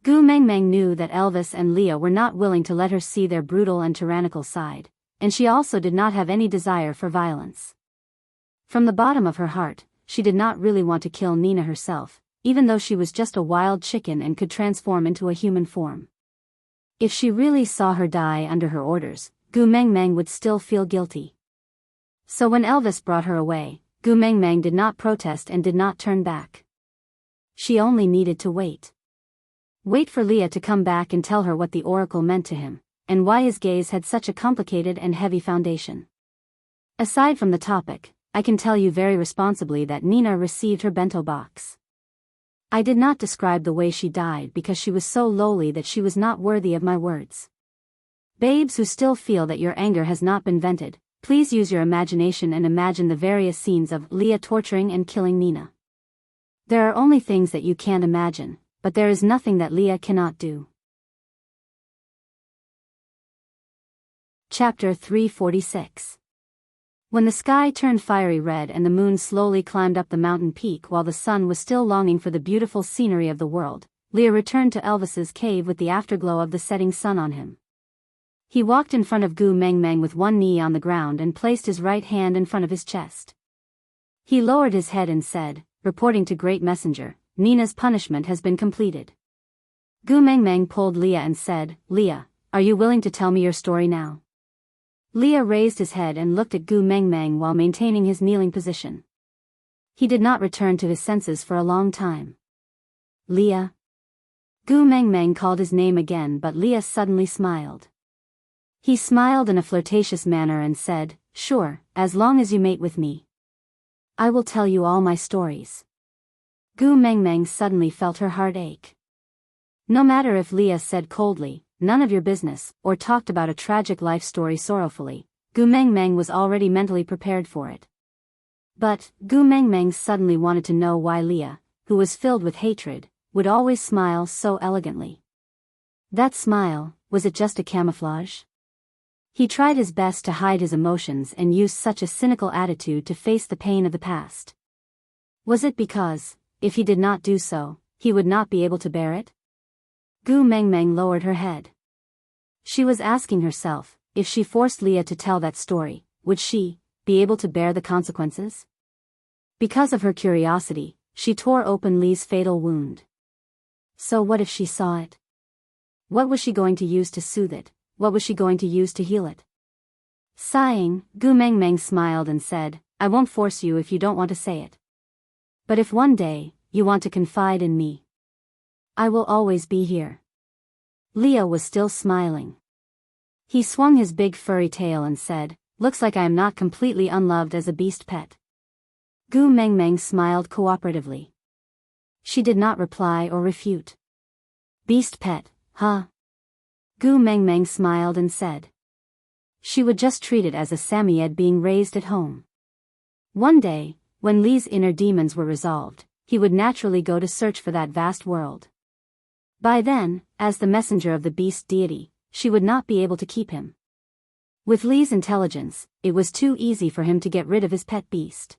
Gu Mengmeng knew that Elvis and Leah were not willing to let her see their brutal and tyrannical side, and she also did not have any desire for violence. From the bottom of her heart, she did not really want to kill Nina herself, even though she was just a wild chicken and could transform into a human form. If she really saw her die under her orders, Gu Mengmeng would still feel guilty. So when Elvis brought her away, Gu Mengmeng did not protest and did not turn back. She only needed to wait. Wait for Leah to come back and tell her what the oracle meant to him, and why his gaze had such a complicated and heavy foundation. Aside from the topic, I can tell you very responsibly that Nina received her bento box. I did not describe the way she died because she was so lowly that she was not worthy of my words. Babes who still feel that your anger has not been vented, please use your imagination and imagine the various scenes of Leah torturing and killing Nina. There are only things that you can't imagine, but there is nothing that Leah cannot do. Chapter 346. When the sky turned fiery red and the moon slowly climbed up the mountain peak while the sun was still longing for the beautiful scenery of the world, Leah returned to Elvis's cave with the afterglow of the setting sun on him. He walked in front of Gu Mengmeng with one knee on the ground and placed his right hand in front of his chest. He lowered his head and said, reporting to Great Messenger, Nina's punishment has been completed. Gu Mengmeng pulled Leah and said, Leah, are you willing to tell me your story now? Leah raised his head and looked at Gu Mengmeng while maintaining his kneeling position. He did not return to his senses for a long time. Leah? Gu Mengmeng called his name again, but Leah suddenly smiled. He smiled in a flirtatious manner and said, sure, as long as you mate with me. I will tell you all my stories. Gu Mengmeng suddenly felt her heart ache. No matter if Leah said coldly, none of your business, or talked about a tragic life story sorrowfully, Gu Mengmeng was already mentally prepared for it. But, Gu Mengmeng suddenly wanted to know why Leah, who was filled with hatred, would always smile so elegantly. That smile, was it just a camouflage? He tried his best to hide his emotions and used such a cynical attitude to face the pain of the past. Was it because, if he did not do so, he would not be able to bear it? Gu Mengmeng lowered her head. She was asking herself, if she forced Leah to tell that story, would she be able to bear the consequences? Because of her curiosity, she tore open Lee's fatal wound. So what if she saw it? What was she going to use to soothe it? What was she going to use to heal it? Sighing, Gu Mengmeng smiled and said, I won't force you if you don't want to say it. But if one day, you want to confide in me, I will always be here. Leah was still smiling. He swung his big furry tail and said, looks like I am not completely unloved as a beast pet. Gu Mengmeng smiled cooperatively. She did not reply or refute. Beast pet, huh? Gu Mengmeng smiled and said. She would just treat it as a Samoyed being raised at home. One day, when Lee's inner demons were resolved, he would naturally go to search for that vast world. By then, as the messenger of the beast deity, she would not be able to keep him. With Lee's intelligence, it was too easy for him to get rid of his pet beast.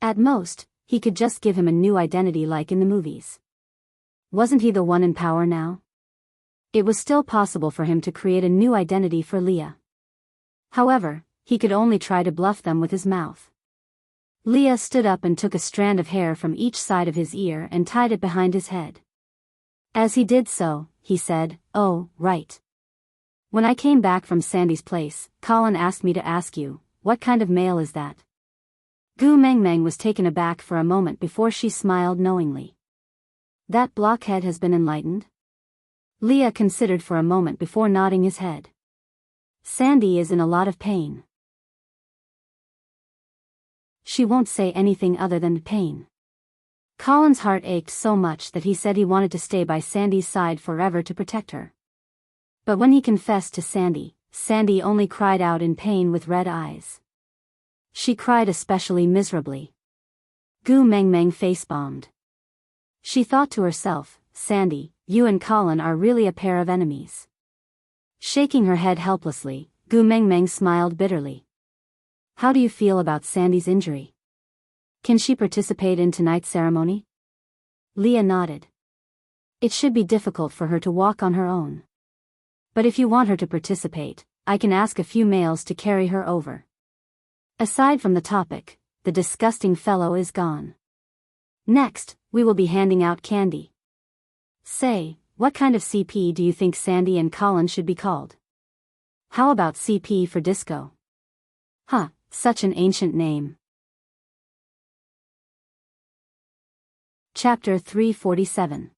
At most, he could just give him a new identity like in the movies. Wasn't he the one in power now? It was still possible for him to create a new identity for Leah. However, he could only try to bluff them with his mouth. Leah stood up and took a strand of hair from each side of his ear and tied it behind his head. As he did so, he said, oh, right. When I came back from Sandy's place, Colin asked me to ask you, what kind of mail is that? Gu Mengmeng was taken aback for a moment before she smiled knowingly. That blockhead has been enlightened? Leah considered for a moment before nodding his head. Sandy is in a lot of pain. She won't say anything other than pain. Colin's heart ached so much that he said he wanted to stay by Sandy's side forever to protect her. But when he confessed to Sandy, Sandy only cried out in pain with red eyes. She cried especially miserably. Gu Mengmeng face-bombed. She thought to herself, Sandy, you and Colin are really a pair of enemies. Shaking her head helplessly, Gu Mengmeng smiled bitterly. How do you feel about Sandy's injury? Can she participate in tonight's ceremony? Leah nodded. It should be difficult for her to walk on her own. But if you want her to participate, I can ask a few males to carry her over. Aside from the topic, the disgusting fellow is gone. Next, we will be handing out candy. Say, what kind of CP do you think Sandy and Colin should be called? How about CP for disco? Huh, such an ancient name. Chapter 347.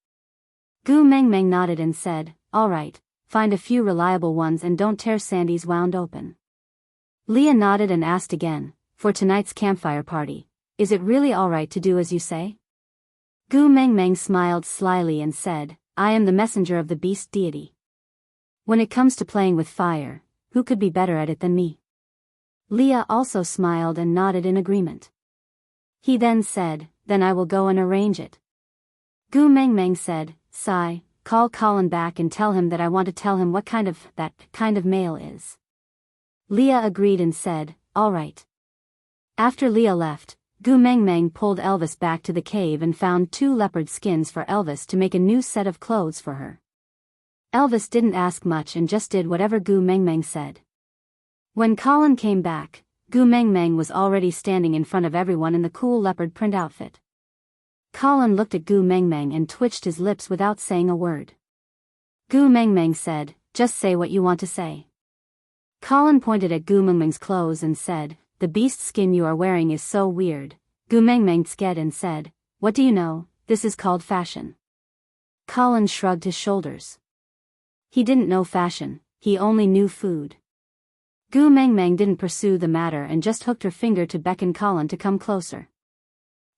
Gu Meng Meng nodded and said, "All right, find a few reliable ones and don't tear Sandy's wound open." Leah nodded and asked again, "For tonight's campfire party, is it really all right to do as you say?" Gu Meng Meng smiled slyly and said, "I am the messenger of the beast deity. When it comes to playing with fire, who could be better at it than me?" Leah also smiled and nodded in agreement. He then said, "Then I will go and arrange it." Gu Meng Meng said, "Sai, call Colin back and tell him that I want to tell him what that kind of male is." Leah agreed and said, "All right." After Leah left, Gu Meng Meng pulled Elvis back to the cave and found 2 leopard skins for Elvis to make a new set of clothes for her. Elvis didn't ask much and just did whatever Gu Meng Meng said. When Colin came back, Gu Meng Meng was already standing in front of everyone in the cool leopard print outfit. Colin looked at Gu Meng Meng and twitched his lips without saying a word. Gu Meng Meng said, "Just say what you want to say." Colin pointed at Gu Meng Meng's clothes and said, "The beast skin you are wearing is so weird." Gu Meng Meng scared and said, "What do you know, this is called fashion." Colin shrugged his shoulders. He didn't know fashion, he only knew food. Gu Meng Meng didn't pursue the matter and just hooked her finger to beckon Colin to come closer.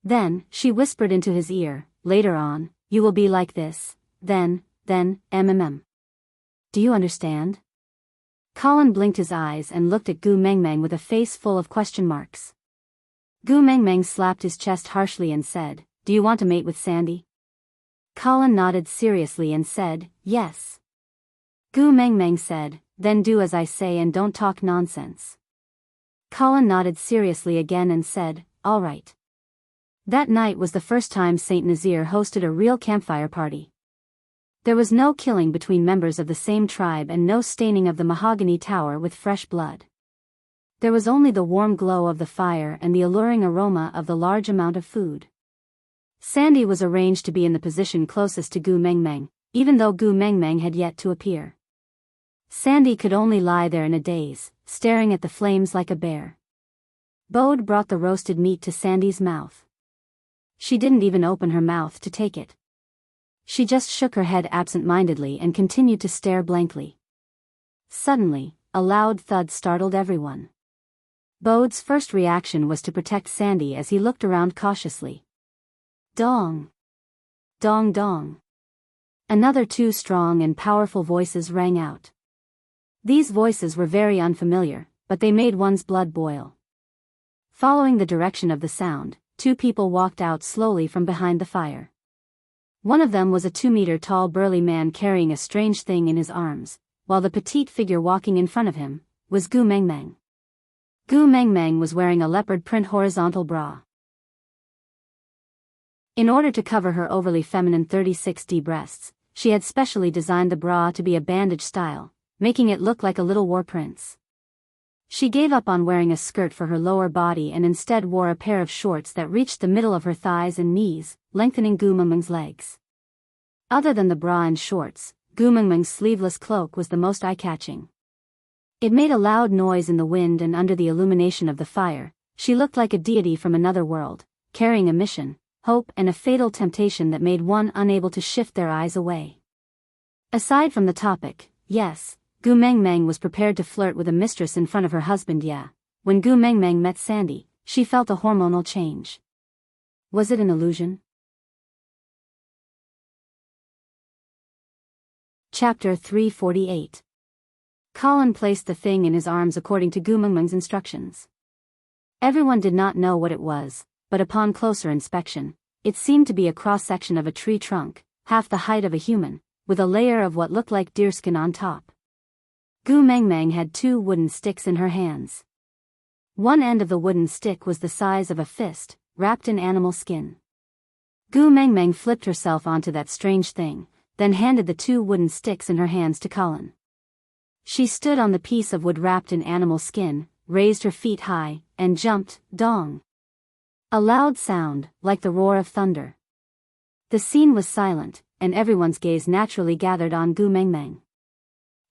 Then, she whispered into his ear, "Later on, you will be like this, then, mm. Do you understand?" Colin blinked his eyes and looked at Gu Meng Meng with a face full of question marks. Gu Meng Meng slapped his chest harshly and said, "Do you want to mate with Sandy?" Colin nodded seriously and said, "Yes." Gu Meng Meng said, "Then do as I say and don't talk nonsense." Colin nodded seriously again and said, "All right." That night was the first time Saint Nazir hosted a real campfire party. There was no killing between members of the same tribe and no staining of the mahogany tower with fresh blood. There was only the warm glow of the fire and the alluring aroma of the large amount of food. Sandy was arranged to be in the position closest to Gu Meng Meng, even though Gu Meng Meng had yet to appear. Sandy could only lie there in a daze, staring at the flames like a bear. Bode brought the roasted meat to Sandy's mouth. She didn't even open her mouth to take it. She just shook her head absent-mindedly and continued to stare blankly. Suddenly, a loud thud startled everyone. Bode's first reaction was to protect Sandy as he looked around cautiously. Dong! Dong dong! Another 2 strong and powerful voices rang out. These voices were very unfamiliar, but they made one's blood boil. Following the direction of the sound, 2 people walked out slowly from behind the fire. One of them was a 2-meter-tall burly man carrying a strange thing in his arms, while the petite figure walking in front of him was Gu Meng Meng. Gu Meng Meng was wearing a leopard print horizontal bra. In order to cover her overly feminine 36D breasts, she had specially designed the bra to be a bandage style, making it look like a little war prince. She gave up on wearing a skirt for her lower body and instead wore a pair of shorts that reached the middle of her thighs and knees, lengthening Gu Meng Meng's legs. Other than the bra and shorts, Gu Meng Meng's sleeveless cloak was the most eye-catching. It made a loud noise in the wind, and under the illumination of the fire, she looked like a deity from another world, carrying a mission, hope and a fatal temptation that made one unable to shift their eyes away. Aside from the topic, yes, Gu Meng Meng was prepared to flirt with a mistress in front of her husband. When Gu Meng Meng met Sandy, she felt a hormonal change. Was it an illusion? Chapter 348. Colin placed the thing in his arms according to Gu Meng Meng's instructions. Everyone did not know what it was, but upon closer inspection, it seemed to be a cross-section of a tree trunk, half the height of a human, with a layer of what looked like deerskin on top. Gu Meng Meng had 2 wooden sticks in her hands. One end of the wooden stick was the size of a fist, wrapped in animal skin. Gu Meng Meng flipped herself onto that strange thing, then handed the 2 wooden sticks in her hands to Colin. She stood on the piece of wood wrapped in animal skin, raised her feet high, and jumped, dong. A loud sound, like the roar of thunder. The scene was silent, and everyone's gaze naturally gathered on Gu Mengmeng.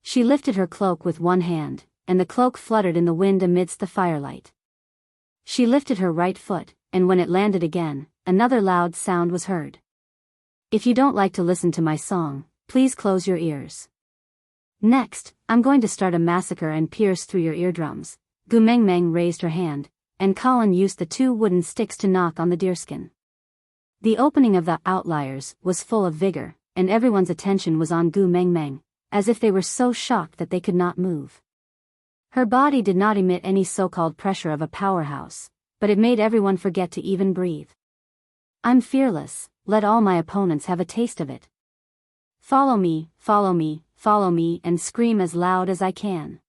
She lifted her cloak with one hand, and the cloak fluttered in the wind amidst the firelight. She lifted her right foot, and when it landed again, another loud sound was heard. If you don't like to listen to my song, please close your ears. Next, I'm going to start a massacre and pierce through your eardrums. Gu Mengmeng raised her hand, and Colin used the 2 wooden sticks to knock on the deerskin. The opening of the outliers was full of vigor, and everyone's attention was on Gu Mengmeng, as if they were so shocked that they could not move. Her body did not emit any so-called pressure of a powerhouse, but it made everyone forget to even breathe. I'm fearless, let all my opponents have a taste of it. Follow me, follow me, follow me, and scream as loud as I can.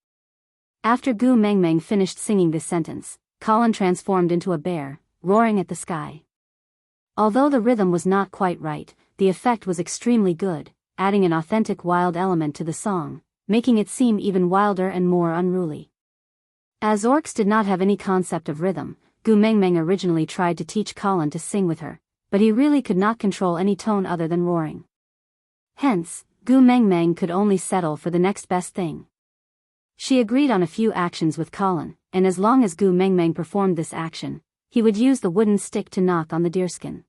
After Gu Mengmeng finished singing this sentence, Colin transformed into a bear, roaring at the sky. Although the rhythm was not quite right, the effect was extremely good, adding an authentic wild element to the song, making it seem even wilder and more unruly. As orcs did not have any concept of rhythm, Gu Mengmeng originally tried to teach Colin to sing with her, but he really could not control any tone other than roaring. Hence, Gu Mengmeng could only settle for the next best thing. She agreed on a few actions with Colin, and as long as Gu Mengmeng performed this action, he would use the wooden stick to knock on the deerskin.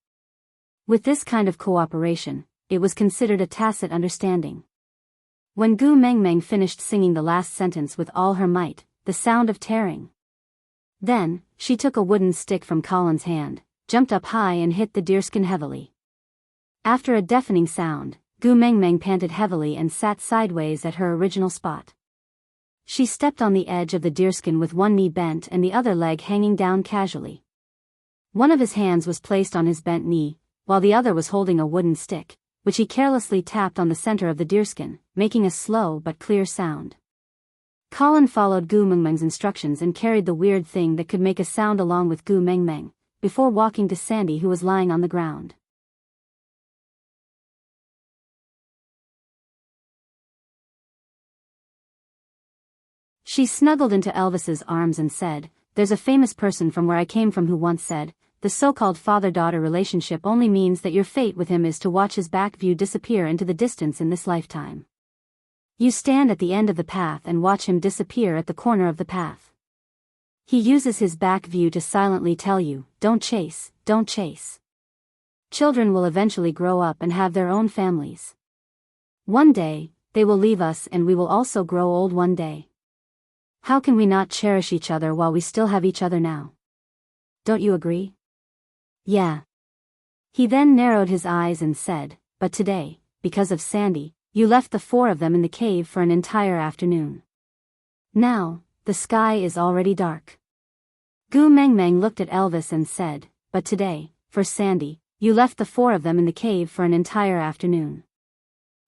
With this kind of cooperation, it was considered a tacit understanding. When Gu Mengmeng finished singing the last sentence with all her might, the sound of tearing. Then, she took a wooden stick from Colin's hand, jumped up high and hit the deerskin heavily. After a deafening sound, Gu Mengmeng panted heavily and sat sideways at her original spot. She stepped on the edge of the deerskin with one knee bent and the other leg hanging down casually. One of his hands was placed on his bent knee, while the other was holding a wooden stick, which he carelessly tapped on the center of the deerskin, making a slow but clear sound. Colin followed Gu Mengmeng's instructions and carried the weird thing that could make a sound along with Gu Mengmeng, before walking to Sandy, who was lying on the ground. She snuggled into Elvis's arms and said, "There's a famous person from where I came from who once said, the so-called father-daughter relationship only means that your fate with him is to watch his back view disappear into the distance in this lifetime. You stand at the end of the path and watch him disappear at the corner of the path. He uses his back view to silently tell you, don't chase, don't chase. Children will eventually grow up and have their own families. One day, they will leave us and we will also grow old one day. How can we not cherish each other while we still have each other now? Don't you agree?" "Yeah." He then narrowed his eyes and said, "But today, because of Sandy, you left the 4 of them in the cave for an entire afternoon. Now, the sky is already dark." Gu Mengmeng looked at Elvis and said, "But today, for Sandy, you left the 4 of them in the cave for an entire afternoon.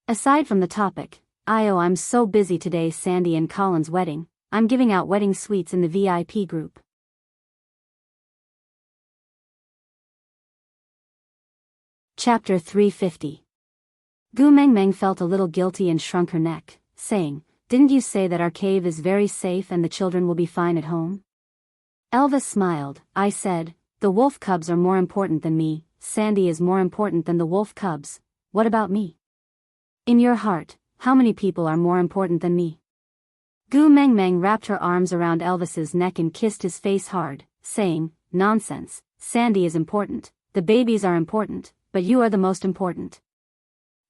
Aside from the topic, I'm so busy today, Sandy and Colin's wedding, I'm giving out wedding sweets in the VIP group." Chapter 350. Gu Mengmeng felt a little guilty and shrunk her neck, saying, "Didn't you say that our cave is very safe and the children will be fine at home?" Elvis smiled. "I said, the wolf cubs are more important than me, Sandy is more important than the wolf cubs, what about me? In your heart, how many people are more important than me?" Gu Mengmeng wrapped her arms around Elvis's neck and kissed his face hard, saying, "Nonsense, Sandy is important, the babies are important, but you are the most important.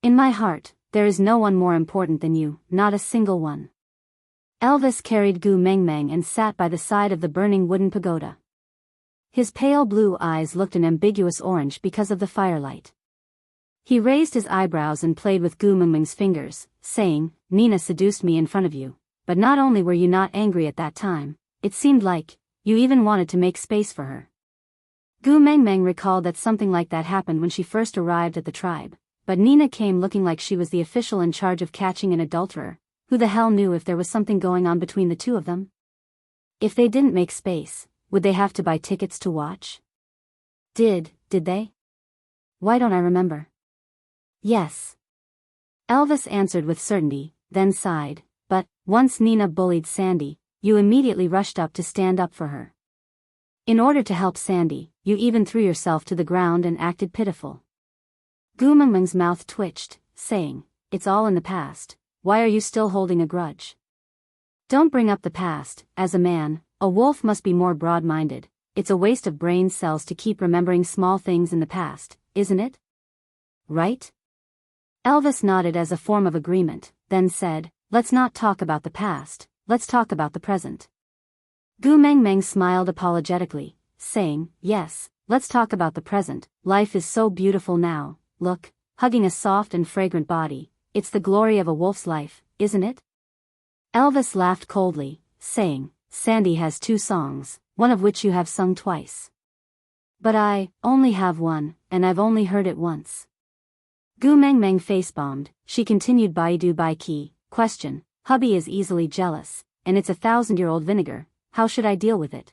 In my heart, there is no one more important than you, not a single one." Elvis carried Gu Mengmeng and sat by the side of the burning wooden pagoda. His pale blue eyes looked an ambiguous orange because of the firelight. He raised his eyebrows and played with Gu Mengmeng's fingers, saying, "Nina seduced me in front of you, but not only were you not angry at that time, it seemed like you even wanted to make space for her." Gu Mengmeng recalled that something like that happened when she first arrived at the tribe, but Nina came looking like she was the official in charge of catching an adulterer. Who the hell knew if there was something going on between the two of them? If they didn't make space, would they have to buy tickets to watch? Did they? Why don't I remember? Yes. Elvis answered with certainty, then sighed. But, once Nina bullied Sandy, you immediately rushed up to stand up for her. In order to help Sandy, you even threw yourself to the ground and acted pitiful. Gu Mengmeng's mouth twitched, saying, "It's all in the past, why are you still holding a grudge? Don't bring up the past. As a man, a wolf must be more broad-minded. It's a waste of brain cells to keep remembering small things in the past, isn't it? Right?" Elvis nodded as a form of agreement, then said, "Let's not talk about the past, let's talk about the present." Gu Mengmeng smiled apologetically, saying, "Yes, let's talk about the present. Life is so beautiful now. Look, hugging a soft and fragrant body. It's the glory of a wolf's life, isn't it?" Elvis laughed coldly, saying, "Sandy has 2 songs, one of which you have sung twice. But I only have one, and I've only heard it once." Gu Mengmeng face-bombed. She continued, "Baidu Bai Qi, question, hubby is easily jealous, and it's 1,000-year-old vinegar. How should I deal with it?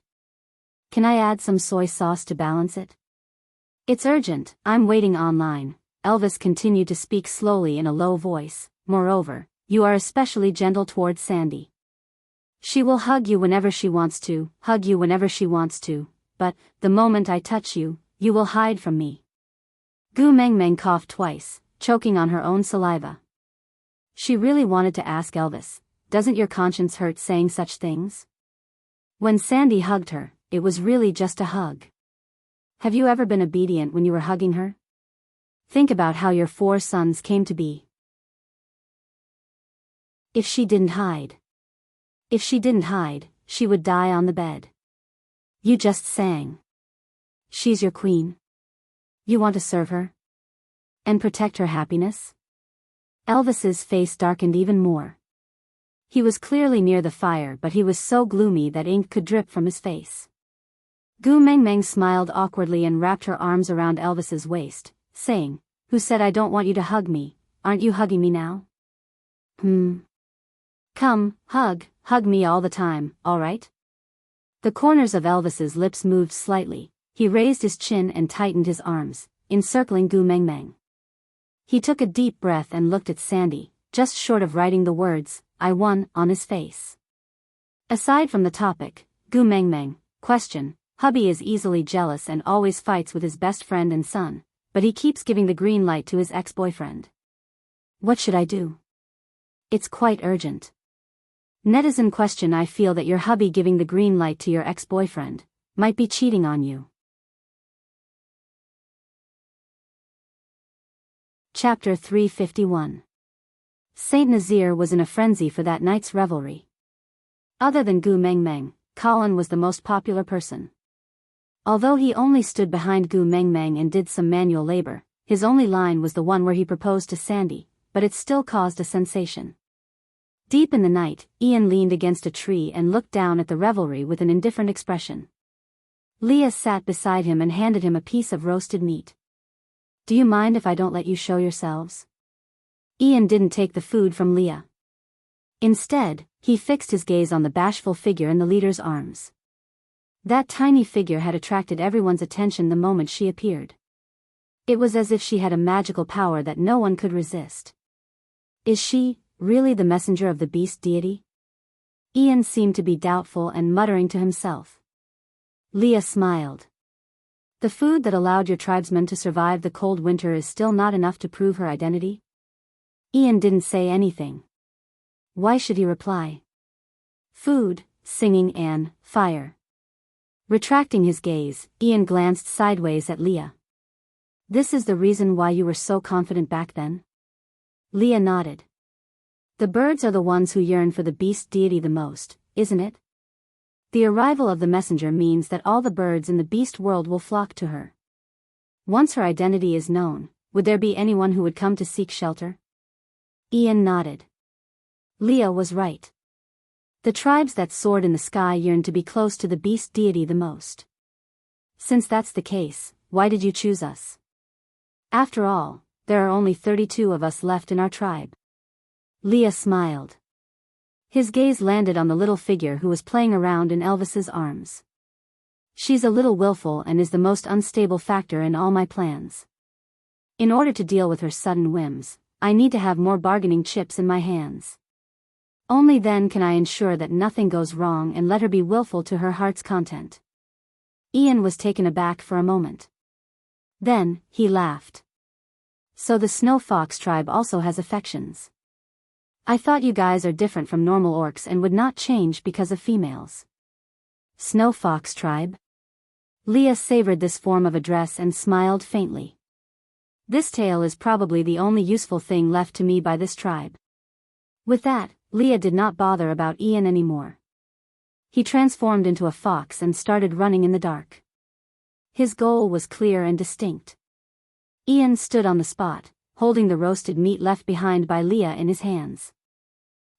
Can I add some soy sauce to balance it? It's urgent, I'm waiting online." Elvis continued to speak slowly in a low voice. "Moreover, you are especially gentle towards Sandy. She will hug you whenever she wants to, but, the moment I touch you, you will hide from me." Gu Mengmeng coughed twice, choking on her own saliva. She really wanted to ask Elvis, "Doesn't your conscience hurt saying such things? When Sandy hugged her, it was really just a hug. Have you ever been obedient when you were hugging her? Think about how your 4 sons came to be. If she didn't hide, she would die on the bed. You just sang. She's your queen. You want to serve her? And protect her happiness?" Elvis's face darkened even more. He was clearly near the fire, but he was so gloomy that ink could drip from his face. Gu Mengmeng smiled awkwardly and wrapped her arms around Elvis's waist, saying, "Who said I don't want you to hug me? Aren't you hugging me now? Come, hug me all the time, all right?" The corners of Elvis's lips moved slightly. He raised his chin and tightened his arms, encircling Gu Mengmeng. He took a deep breath and looked at Sandy, just short of writing the words, "I won," on his face. Aside from the topic, Gu Mengmeng, question, hubby is easily jealous and always fights with his best friend and son, but he keeps giving the green light to his ex-boyfriend. What should I do? It's quite urgent. Netizen question, I feel that your hubby giving the green light to your ex-boyfriend might be cheating on you. Chapter 351. Saint Nazir was in a frenzy for that night's revelry. Other than Gu Mengmeng, Colin was the most popular person. Although he only stood behind Gu Mengmeng and did some manual labor, his only line was the one where he proposed to Sandy, but it still caused a sensation. Deep in the night, Ian leaned against a tree and looked down at the revelry with an indifferent expression. Leah sat beside him and handed him a piece of roasted meat. "Do you mind if I don't let you show yourselves?" Ian didn't take the food from Leah. Instead, he fixed his gaze on the bashful figure in the leader's arms. That tiny figure had attracted everyone's attention the moment she appeared. It was as if she had a magical power that no one could resist. Is she really the messenger of the beast deity? Ian seemed to be doubtful and muttering to himself. Leah smiled. The food that allowed your tribesmen to survive the cold winter is still not enough to prove her identity? Ian didn't say anything. Why should he reply? Food, singing and fire. Retracting his gaze, Ian glanced sideways at Leah. This is the reason why you were so confident back then? Leah nodded. The birds are the ones who yearn for the beast deity the most, isn't it? The arrival of the messenger means that all the birds in the beast world will flock to her. Once her identity is known, would there be anyone who would come to seek shelter? Ian nodded. Leah was right. The tribes that soared in the sky yearned to be close to the beast deity the most. Since that's the case, why did you choose us? After all, there are only 32 of us left in our tribe. Leah smiled. His gaze landed on the little figure who was playing around in Elvis's arms. She's a little willful and is the most unstable factor in all my plans. In order to deal with her sudden whims, I need to have more bargaining chips in my hands. Only then can I ensure that nothing goes wrong and let her be willful to her heart's content. Ian was taken aback for a moment. Then, he laughed. So the Snow Fox tribe also has affections. I thought you guys are different from normal orcs and would not change because of females. Snow Fox tribe? Leah savored this form of address and smiled faintly. This tale is probably the only useful thing left to me by this tribe. With that, Leah did not bother about Ian anymore. He transformed into a fox and started running in the dark. His goal was clear and distinct. Ian stood on the spot, holding the roasted meat left behind by Leah in his hands.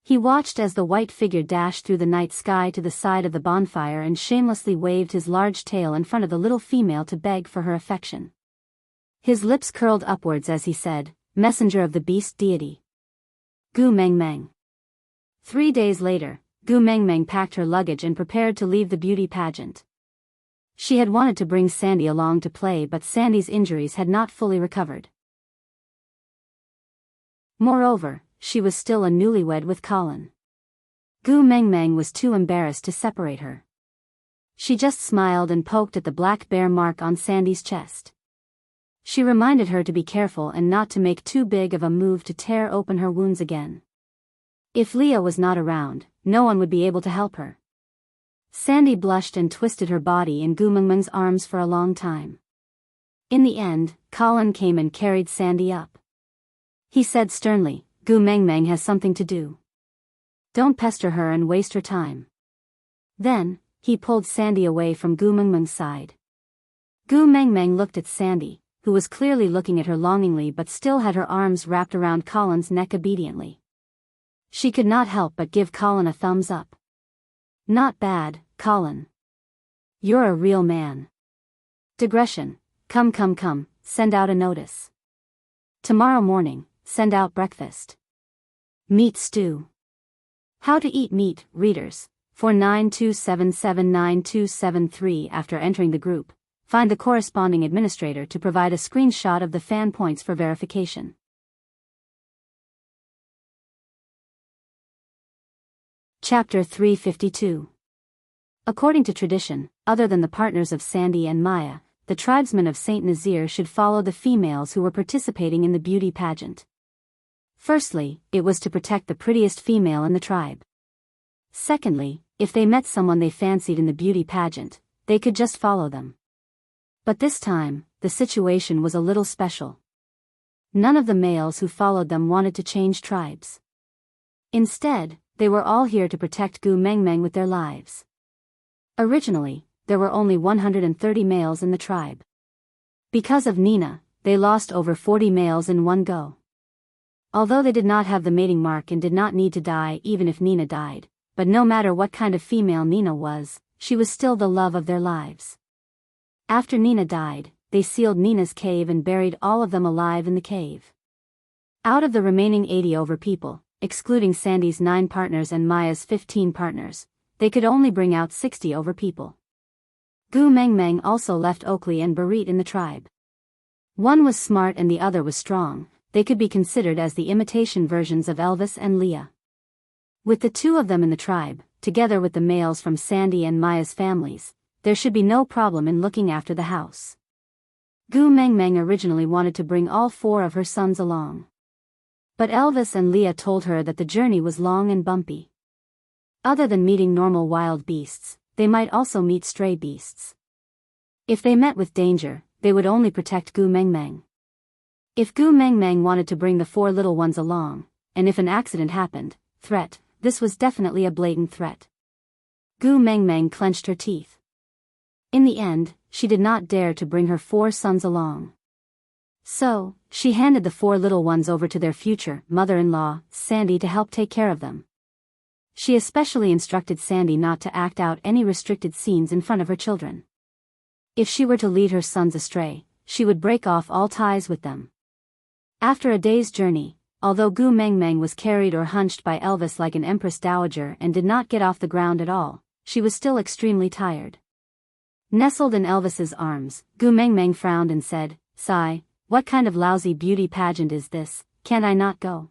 He watched as the white figure dashed through the night sky to the side of the bonfire and shamelessly waved his large tail in front of the little female to beg for her affection. His lips curled upwards as he said, "Messenger of the beast deity." Gu Meng Meng. 3 days later, Gu Meng Meng packed her luggage and prepared to leave the beauty pageant. She had wanted to bring Sandy along to play, but Sandy's injuries had not fully recovered. Moreover, she was still a newlywed with Colin. Gu Meng Meng was too embarrassed to separate her. She just smiled and poked at the black bear mark on Sandy's chest. She reminded her to be careful and not to make too big of a move to tear open her wounds again. If Leah was not around, no one would be able to help her. Sandy blushed and twisted her body in Gu Meng Meng's arms for a long time. In the end, Colin came and carried Sandy up. He said sternly, "Gu Meng Meng has something to do. Don't pester her and waste her time." Then, he pulled Sandy away from Gu Meng Meng's side. Gu Meng Meng looked at Sandy, who was clearly looking at her longingly but still had her arms wrapped around Colin's neck obediently. She could not help but give Colin a thumbs up. "Not bad, Colin. You're a real man." Digression. Come, send out a notice. Tomorrow morning, send out breakfast. Meat stew. How to eat meat, readers. 4927799273. After entering the group, find the corresponding administrator to provide a screenshot of the fan points for verification. Chapter 352. According to tradition, other than the partners of Sandy and Maya, the tribesmen of Saint Nazir should follow the females who were participating in the beauty pageant. Firstly, it was to protect the prettiest female in the tribe. Secondly, if they met someone they fancied in the beauty pageant, they could just follow them. But this time, the situation was a little special. None of the males who followed them wanted to change tribes. Instead, they were all here to protect Gu Meng Meng with their lives. Originally, there were only 130 males in the tribe. Because of Nina, they lost over 40 males in one go. Although they did not have the mating mark and did not need to die even if Nina died, but no matter what kind of female Nina was, she was still the love of their lives. After Nina died, they sealed Nina's cave and buried all of them alive in the cave. Out of the remaining 80 over people, excluding Sandy's 9 partners and Maya's 15 partners, they could only bring out 60 over people. Gu Meng Meng also left Oakley and Barit in the tribe. One was smart and the other was strong. They could be considered as the imitation versions of Elvis and Leah. With the two of them in the tribe, together with the males from Sandy and Maya's families, there should be no problem in looking after the house. Gu Meng Meng originally wanted to bring all 4 of her sons along. But Elvis and Leah told her that the journey was long and bumpy. Other than meeting normal wild beasts, they might also meet stray beasts. If they met with danger, they would only protect Gu Meng Meng. If Gu Meng Meng wanted to bring the 4 little ones along, and if an accident happened, this was definitely a blatant threat. Gu Meng Meng clenched her teeth. In the end, she did not dare to bring her 4 sons along. So, she handed the 4 little ones over to their future mother-in-law, Sandy, to help take care of them. She especially instructed Sandy not to act out any restricted scenes in front of her children. If she were to lead her sons astray, she would break off all ties with them. After a day's journey, although Gu Meng Meng was carried or hunched by Elvis like an empress dowager and did not get off the ground at all, she was still extremely tired. Nestled in Elvis's arms, Gu Meng Meng frowned and said, "Sigh, what kind of lousy beauty pageant is this? can't I not go?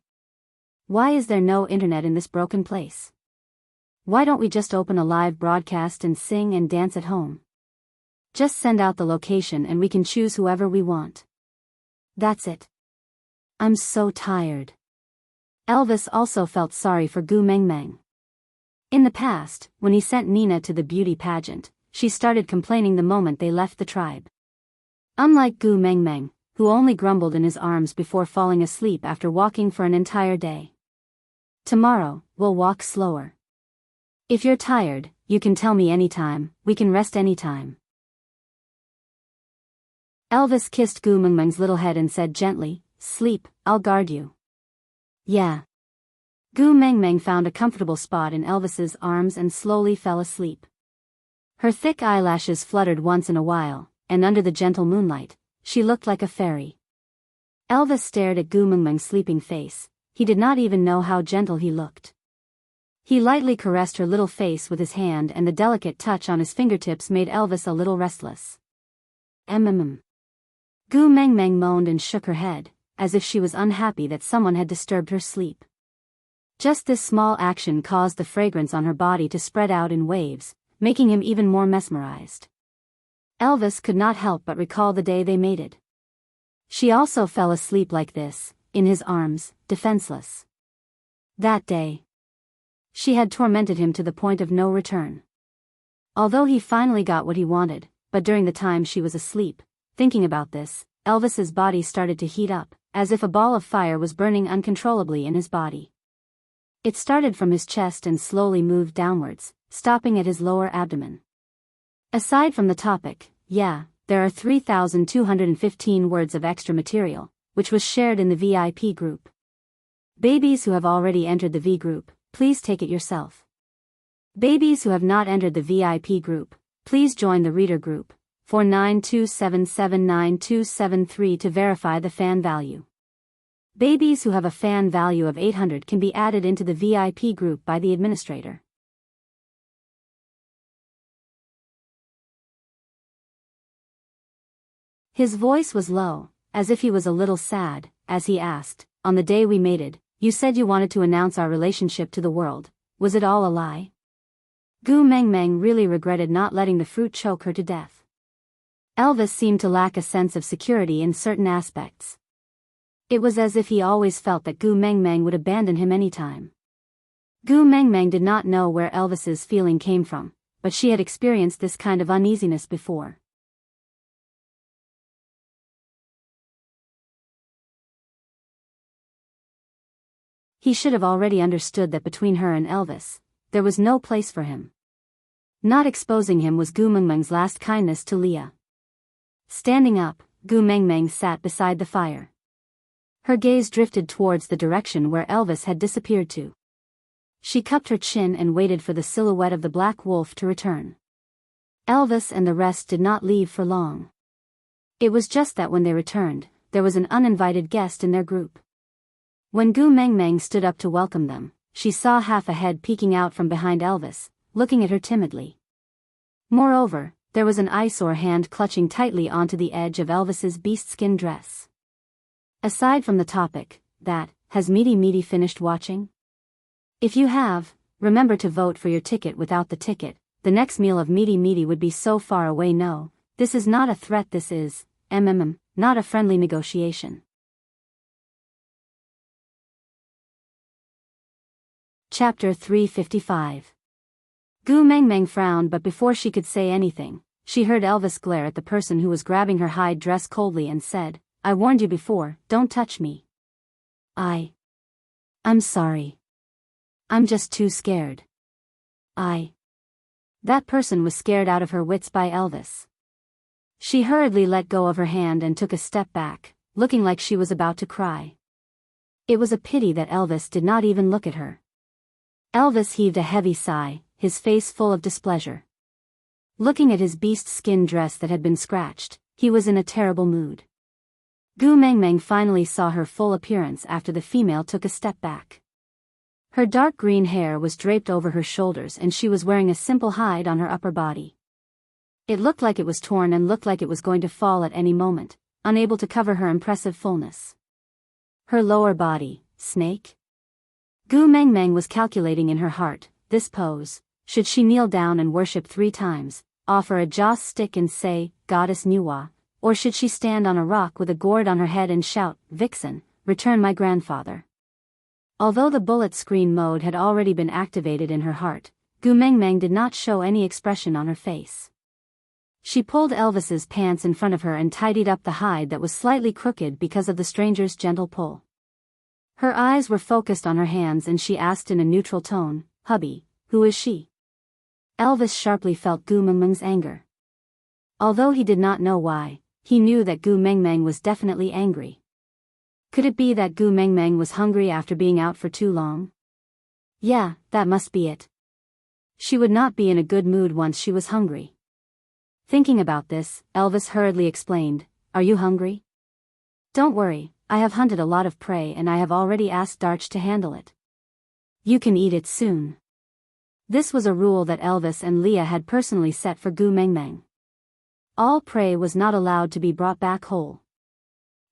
Why is there no internet in this broken place? Why don't we just open a live broadcast and sing and dance at home? Just send out the location and we can choose whoever we want. That's it. I'm so tired. Elvis also felt sorry for Gu Mengmeng. In the past, when he sent Nina to the beauty pageant, she started complaining the moment they left the tribe. Unlike Gu Mengmeng, who only grumbled in his arms before falling asleep after walking for an entire day. Tomorrow, we'll walk slower. If you're tired, you can tell me anytime, we can rest anytime. Elvis kissed Gu Mengmeng's little head and said gently, sleep, I'll guard you. Yeah. Gu Mengmeng found a comfortable spot in Elvis's arms and slowly fell asleep. Her thick eyelashes fluttered once in a while, and under the gentle moonlight, she looked like a fairy. Elvis stared at Gu Mengmeng's sleeping face. He did not even know how gentle he looked. He lightly caressed her little face with his hand, and the delicate touch on his fingertips made Elvis a little restless. Gu Mengmeng moaned and shook her head, as if she was unhappy that someone had disturbed her sleep. Just this small action caused the fragrance on her body to spread out in waves, making him even more mesmerized. Elvis could not help but recall the day they mated. She also fell asleep like this, in his arms, defenseless. That day, she had tormented him to the point of no return. Although he finally got what he wanted, but during the time she was asleep, thinking about this, Elvis's body started to heat up, as if a ball of fire was burning uncontrollably in his body. It started from his chest and slowly moved downwards, stopping at his lower abdomen. Aside from the topic, there are 3,215 words of extra material, which was shared in the VIP group. Babies who have already entered the V group, please take it yourself. Babies who have not entered the VIP group, please join the reader group, 4927799273 to verify the fan value. Babies who have a fan value of 800 can be added into the VIP group by the administrator. His voice was low, as if he was a little sad, as he asked, on the day we mated, you said you wanted to announce our relationship to the world, was it all a lie? Gu Mengmeng really regretted not letting the fruit choke her to death. Elvis seemed to lack a sense of security in certain aspects. It was as if he always felt that Gu Mengmeng would abandon him anytime. Gu Mengmeng did not know where Elvis's feeling came from, but she had experienced this kind of uneasiness before. He should have already understood that between her and Elvis, there was no place for him. Not exposing him was Gu Mengmeng's last kindness to Leah. Standing up, Gu Mengmeng sat beside the fire. Her gaze drifted towards the direction where Elvis had disappeared to. She cupped her chin and waited for the silhouette of the black wolf to return. Elvis and the rest did not leave for long. It was just that when they returned, there was an uninvited guest in their group. When Gu Mengmeng stood up to welcome them, she saw half a head peeking out from behind Elvis, looking at her timidly. Moreover, there was an eyesore hand clutching tightly onto the edge of Elvis's beast-skin dress. Aside from the topic, has Meaty finished watching? If you have, remember to vote for your ticket. Without the ticket, the next meal of Meaty would be so far away. No, this is not a threat, this is, not a friendly negotiation. Chapter 355. Gu Mengmeng frowned, but before she could say anything, she heard Elvis glare at the person who was grabbing her hide dress coldly and said, I warned you before, don't touch me. I'm sorry. I'm just too scared. That person was scared out of her wits by Elvis. She hurriedly let go of her hand and took a step back, looking like she was about to cry. It was a pity that Elvis did not even look at her. Elvis heaved a heavy sigh, his face full of displeasure. Looking at his beast-skin dress that had been scratched, he was in a terrible mood. Gu Mengmeng finally saw her full appearance after the female took a step back. Her dark green hair was draped over her shoulders and she was wearing a simple hide on her upper body. It looked like it was torn and looked like it was going to fall at any moment, unable to cover her impressive fullness. Her lower body, snake? Gu Mengmeng was calculating in her heart, this pose, should she kneel down and worship 3 times, offer a joss stick and say, Goddess Nuwa, or should she stand on a rock with a gourd on her head and shout, Vixen, return my grandfather? Although the bullet screen mode had already been activated in her heart, Gu Mengmeng did not show any expression on her face. She pulled Elvis's pants in front of her and tidied up the hide that was slightly crooked because of the stranger's gentle pull. Her eyes were focused on her hands and she asked in a neutral tone, Hubby, who is she? Elvis sharply felt Gu Mengmeng's anger. Although he did not know why, he knew that Gu Mengmeng was definitely angry. Could it be that Gu Mengmeng was hungry after being out for too long? Yeah, that must be it. She would not be in a good mood once she was hungry. Thinking about this, Elvis hurriedly explained, Are you hungry? Don't worry, I have hunted a lot of prey and I have already asked Darch to handle it. You can eat it soon. This was a rule that Elvis and Leah had personally set for Gu Mengmeng. All prey was not allowed to be brought back whole.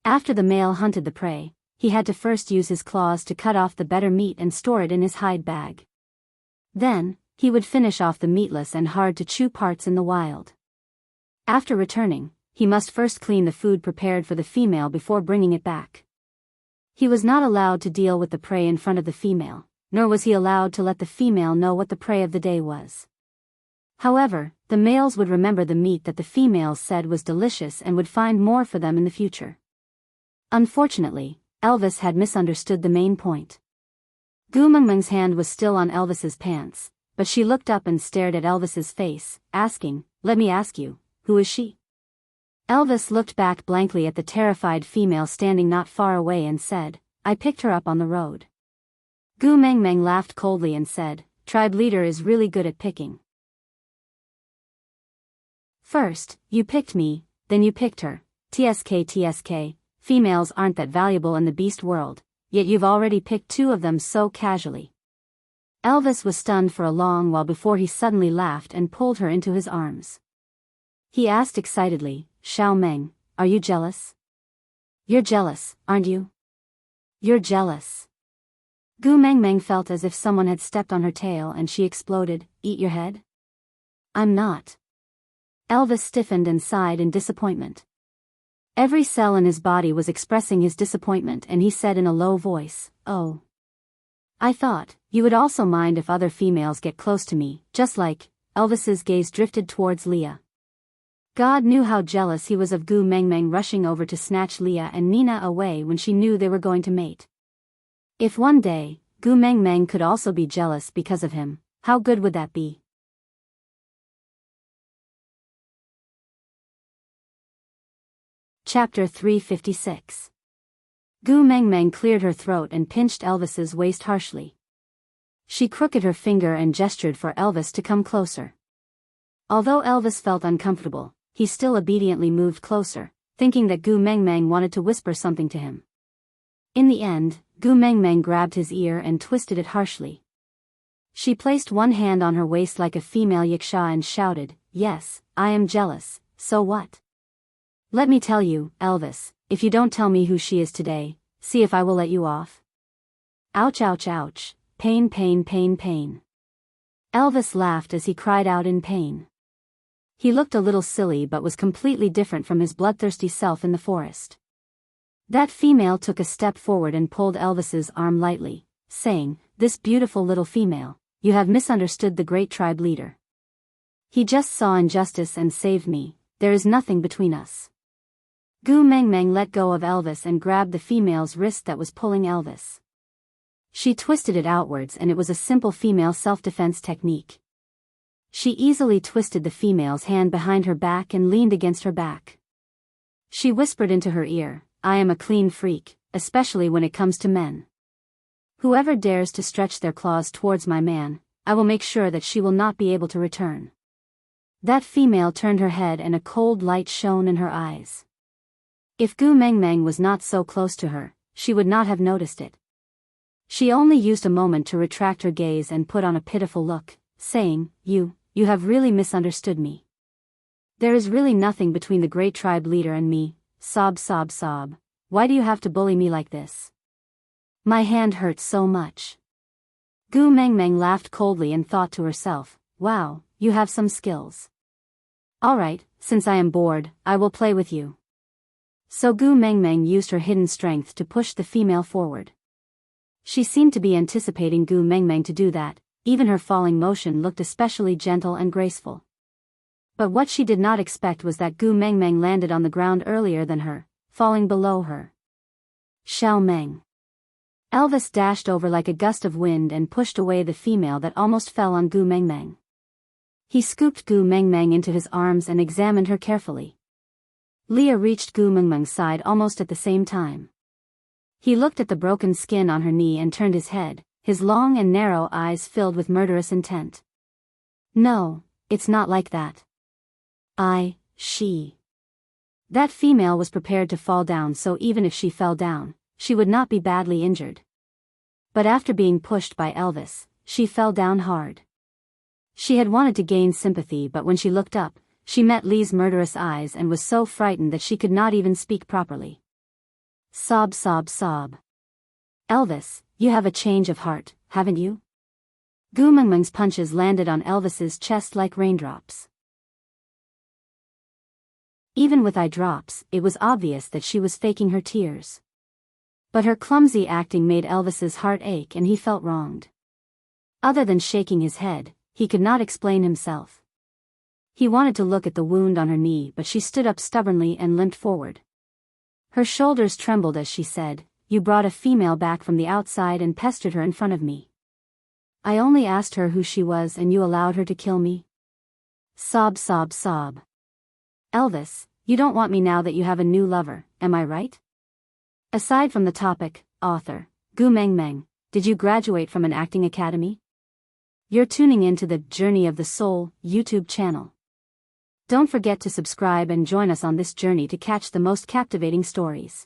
After the male hunted the prey, he had to first use his claws to cut off the better meat and store it in his hide bag. Then, he would finish off the meatless and hard-to-chew parts in the wild. After returning, he must first clean the food prepared for the female before bringing it back. He was not allowed to deal with the prey in front of the female, nor was he allowed to let the female know what the prey of the day was. However, the males would remember the meat that the females said was delicious and would find more for them in the future. Unfortunately, Elvis had misunderstood the main point. Gu Mengmeng's hand was still on Elvis's pants, but she looked up and stared at Elvis's face, asking, Let me ask you, who is she? Elvis looked back blankly at the terrified female standing not far away and said, I picked her up on the road. Gu Mengmeng laughed coldly and said, Tribe leader is really good at picking. First, you picked me, then you picked her, TSK, females aren't that valuable in the beast world, yet you've already picked 2 of them so casually. Elvis was stunned for a long while before he suddenly laughed and pulled her into his arms. He asked excitedly, Xiao Meng, are you jealous? You're jealous, aren't you? You're jealous. Gu Mengmeng felt as if someone had stepped on her tail and she exploded, Eat your head? I'm not. Elvis stiffened and sighed in disappointment. Every cell in his body was expressing his disappointment and he said in a low voice, Oh. I thought, you would also mind if other females get close to me, just like, Elvis's gaze drifted towards Leah. God knew how jealous he was of Gu Mengmeng rushing over to snatch Leah and Nina away when she knew they were going to mate. If one day, Gu Mengmeng could also be jealous because of him, how good would that be? Chapter 356. Gu Mengmeng cleared her throat and pinched Elvis's waist harshly. She crooked her finger and gestured for Elvis to come closer. Although Elvis felt uncomfortable, he still obediently moved closer, thinking that Gu Mengmeng wanted to whisper something to him. In the end, Gu Mengmeng grabbed his ear and twisted it harshly. She placed one hand on her waist like a female yaksha and shouted, Yes, I am jealous, so what? Let me tell you, Elvis, if you don't tell me who she is today, see if I will let you off. Ouch ouch ouch, pain pain pain pain. Elvis laughed as he cried out in pain. He looked a little silly but was completely different from his bloodthirsty self in the forest. That female took a step forward and pulled Elvis's arm lightly, saying, This beautiful little female, you have misunderstood the great tribe leader. He just saw injustice and saved me, there is nothing between us. Gu Mengmeng let go of Elvis and grabbed the female's wrist that was pulling Elvis. She twisted it outwards and it was a simple female self-defense technique. She easily twisted the female's hand behind her back and leaned against her back. She whispered into her ear, I am a clean freak, especially when it comes to men. Whoever dares to stretch their claws towards my man, I will make sure that she will not be able to return. That female turned her head and a cold light shone in her eyes. If Gu Mengmeng was not so close to her, she would not have noticed it. She only used a moment to retract her gaze and put on a pitiful look, saying, You have really misunderstood me. There is really nothing between the great tribe leader and me, sob sob sob, why do you have to bully me like this? My hand hurts so much. Gu Mengmeng laughed coldly and thought to herself, wow, you have some skills. Alright, since I am bored, I will play with you. So Gu Mengmeng used her hidden strength to push the female forward. She seemed to be anticipating Gu Mengmeng to do that, even her falling motion looked especially gentle and graceful. But what she did not expect was that Gu Mengmeng landed on the ground earlier than her, falling below her. Xiao Meng. Elvis dashed over like a gust of wind and pushed away the female that almost fell on Gu Mengmeng. He scooped Gu Mengmeng into his arms and examined her carefully. Leah reached Gu Mengmeng's side almost at the same time. He looked at the broken skin on her knee and turned his head, his long and narrow eyes filled with murderous intent. No, it's not like that. She. That female was prepared to fall down, so even if she fell down, she would not be badly injured. But after being pushed by Elvis, she fell down hard. She had wanted to gain sympathy, but when she looked up, she met Lee's murderous eyes and was so frightened that she could not even speak properly. Sob, sob, sob. Elvis, you have a change of heart, haven't you? Gu Mengmeng's punches landed on Elvis's chest like raindrops. Even with eye drops, it was obvious that she was faking her tears. But her clumsy acting made Elvis's heart ache and he felt wronged. Other than shaking his head, he could not explain himself. He wanted to look at the wound on her knee, but she stood up stubbornly and limped forward. Her shoulders trembled as she said, "You brought a female back from the outside and pestered her in front of me. I only asked her who she was and you allowed her to kill me." Sob, sob, sob. Elvis, you don't want me now that you have a new lover, am I right? Aside from the topic, author, Gu Mengmeng, did you graduate from an acting academy? You're tuning into the Journey of the Soul YouTube channel. Don't forget to subscribe and join us on this journey to catch the most captivating stories.